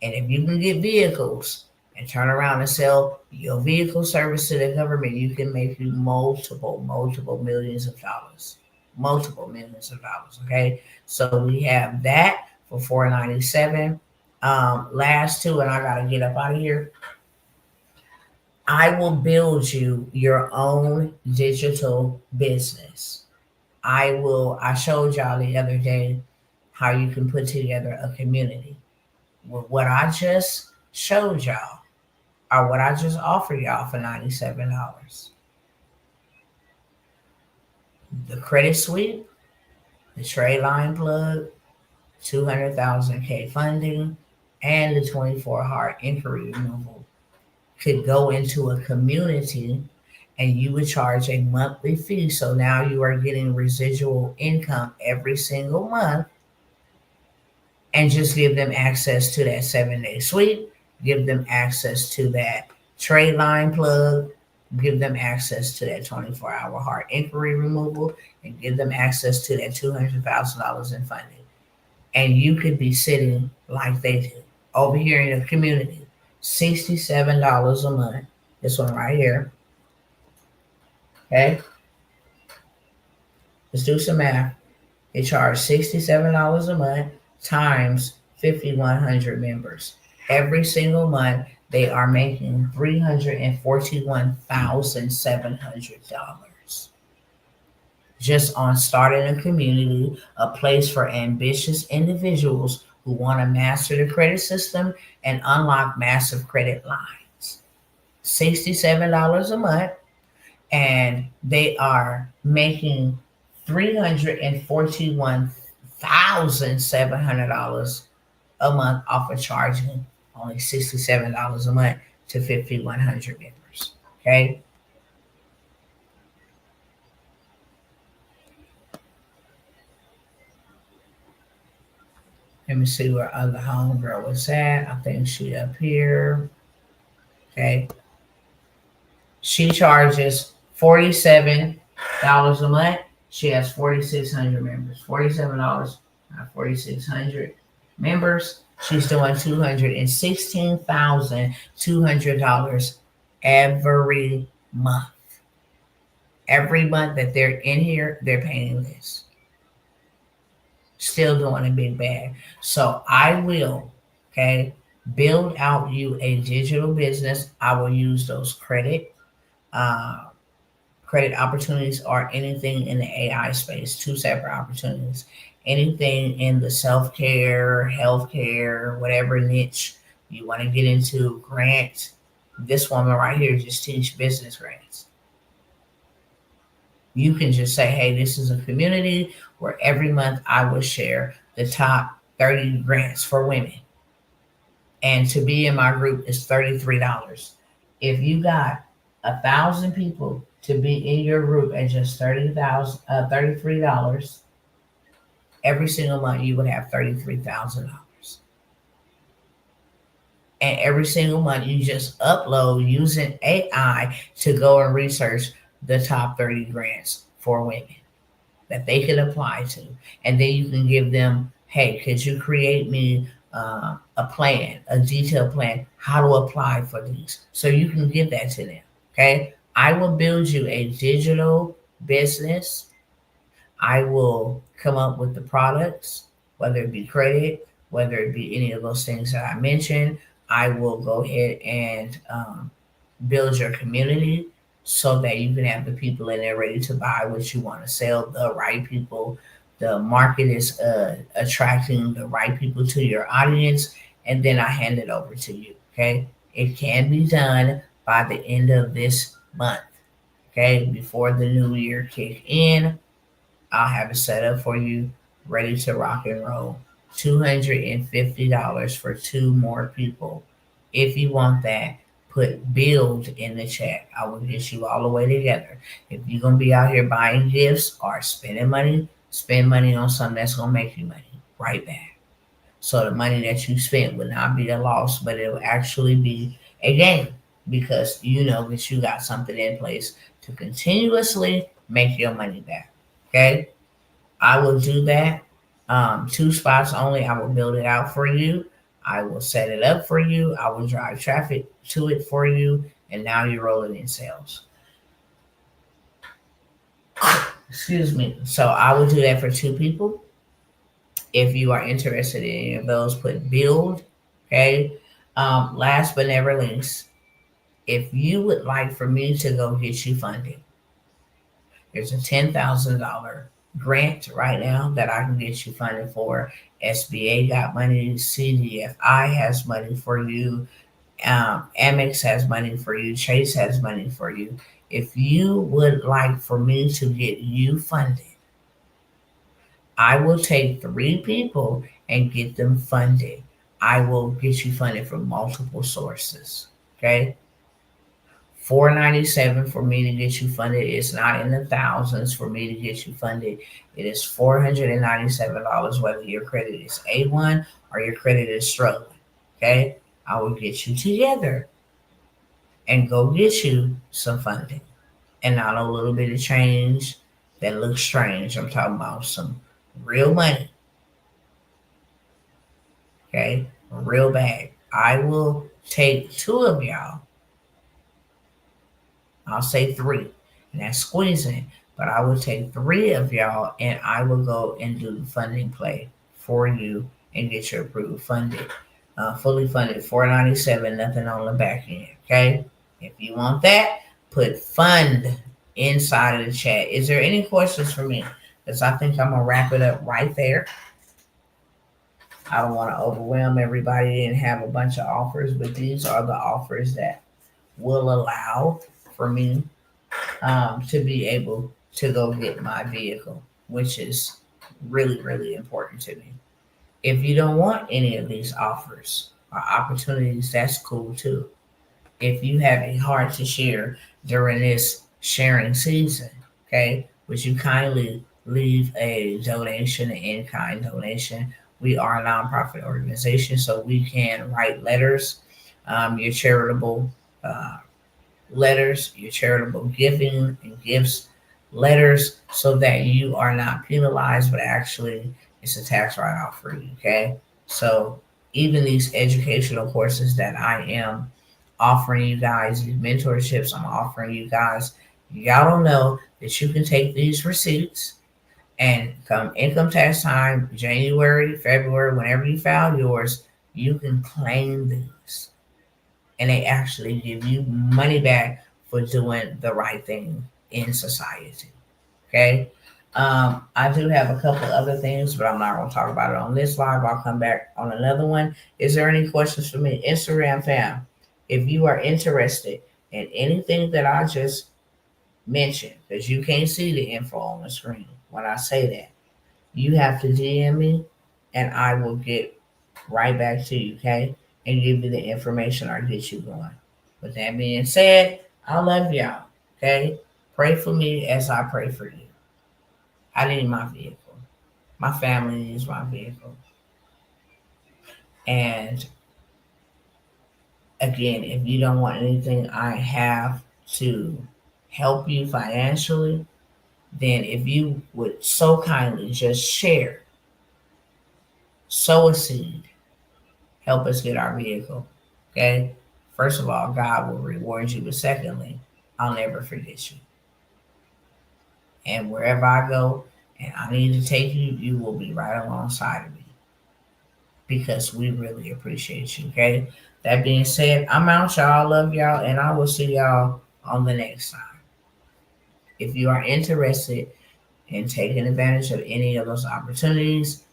And if you can get vehicles and turn around and sell your vehicle service to the government, you can make you multiple millions of dollars. Multiple millions of dollars. Okay. So we have that for $497. Last two, and I gotta get up out of here. I will build you your own digital business. I showed y'all the other day how you can put together a community. With what I just showed y'all, or what I just offered y'all for $97. The credit sweep, the trade line plug, 200,000 K funding, and the 24 heart inquiry removal could go into a community and you would charge a monthly fee. So now you are getting residual income every single month and just give them access to that 7-day sweep, give them access to that trade line plug, give them access to that 24-hour heart inquiry removal, and give them access to that $200,000 in funding. And you could be sitting like they do over here in the community, $67 a month. This one right here. Okay. Let's do some math. They charge $67 a month times 5,100 members. Every single month, they are making $341,700 just on starting a community, a place for ambitious individuals who want to master the credit system and unlock massive credit lines. $67 a month, and they are making $341,700 a month off of charging only $67 a month to 5,100 members. Okay. Let me see where other homegirl was at. I think she up here. Okay. She charges $47 a month. She has 4,600 members. $47, not 4,600 members. She's doing $216,200 every month. Every month that they're in here, they're paying this. Still doing a big bag. So I will, okay, build out you a digital business. I will use those credit opportunities or anything in the AI space, two separate opportunities. Anything in the self-care, healthcare, whatever niche you want to get into, grant. This woman right here just teach business grants. You can just say, hey, this is a community where every month I will share the top 30 grants for women. And to be in my group is $33. If you got 1,000 people to be in your group at just $33, every single month you would have $33,000. And every single month, you just upload using AI to go and research the top 30 grants for women that they can apply to. And then you can give them, hey, could you create me a plan, a detailed plan, how to apply for these? So you can give that to them. Okay. I will build you a digital business. I will come up with the products, whether it be credit, whether it be any of those things that I mentioned. I will go ahead and build your community so that you can have the people in there ready to buy what you want to sell, the right people. The market is attracting the right people to your audience, and then I hand it over to you. Okay, it can be done by the end of this month. Okay, before the new year kick in, I'll have it set up for you, ready to rock and roll. $250 for two more people. If you want that, put build in the chat. I will get you all the way together. If you're going to be out here buying gifts or spending money, spend money on something that's going to make you money right back. So the money that you spent will not be a loss, but it will actually be a gain because you know that you got something in place to continuously make your money back. Okay? I will do that. Two spots only. I will build it out for you. I will set it up for you. I will drive traffic to it for you. And now you're rolling in sales. Excuse me. So I will do that for two people. If you are interested in any of those, put build. Okay. Last but never least, if you would like for me to go get you funded, there's a $10,000 grant right now that I can get you funded for. SBA got money. CDFI has money for you. Amex has money for you. Chase has money for you. If you would like for me to get you funded, I will take three people and get them funded. I will get you funded from multiple sources. Okay. 497 for me to get you funded. It's not in the thousands for me to get you funded. It is $497 whether your credit is A1 or your credit is struggling. Okay? I will get you together and go get you some funding. And not a little bit of change that looks strange. I'm talking about some real money. Okay? A real bag. I will take two of y'all. I'll say three, and that's squeezing. But I will take three of y'all, and I will go and do the funding play for you and get your approved funded, fully funded, 497, nothing on the back end. Okay, if you want that, put fund inside of the chat. Is there any questions for me? Because I think I'm gonna wrap it up right there. I don't want to overwhelm everybody and have a bunch of offers, but these are the offers that will allow for me to be able to go get my vehicle, which is really, really important to me. If you don't want any of these offers or opportunities, that's cool too. If you have a heart to share during this sharing season, okay, would you kindly leave a donation, an in-kind donation? We are a nonprofit organization, so we can write letters, your charitable uh, letters, your charitable giving and gifts letters, so that you are not penalized, but actually it's a tax write off for you. Okay. So even these educational courses that I am offering you guys, these mentorships I'm offering you guys, y'all don't know that you can take these receipts and come income tax time, January, February, whenever you file yours, you can claim these and they actually give you money back for doing the right thing in society. Okay. I do have a couple other things, but I'm not going to talk about it on this live. I'll come back on another one. Is there any questions for me? Instagram fam, if you are interested in anything that I just mentioned, because you can't see the info on the screen when I say that, you have to DM me and I will get right back to you, okay? And give you the information or get you going. With that being said, I love y'all, okay? Pray for me as I pray for you. I need my vehicle. My family needs my vehicle. And Again, if you don't want anything I have to help you financially, then if you would so kindly just share, sow a seed, help us get our vehicle. Okay? First of all, God will reward you, but secondly, I'll never forget you. And wherever I go and I need to take you, you will be right alongside of me because we really appreciate you. Okay? That being said, I'm out, y'all. Love y'all, and I will see y'all on the next time. If you are interested in taking advantage of any of those opportunities,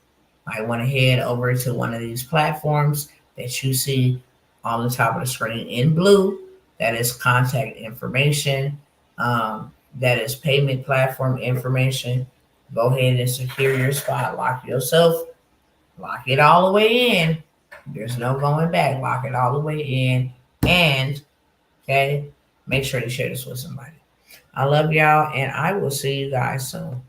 I want to head over to one of these platforms that you see on the top of the screen in blue. That is contact information. That is payment platform information. Go ahead and secure your spot. Lock yourself. Lock it all the way in. There's no going back. Lock it all the way in. And, okay, make sure to share this with somebody. I love y'all, and I will see you guys soon.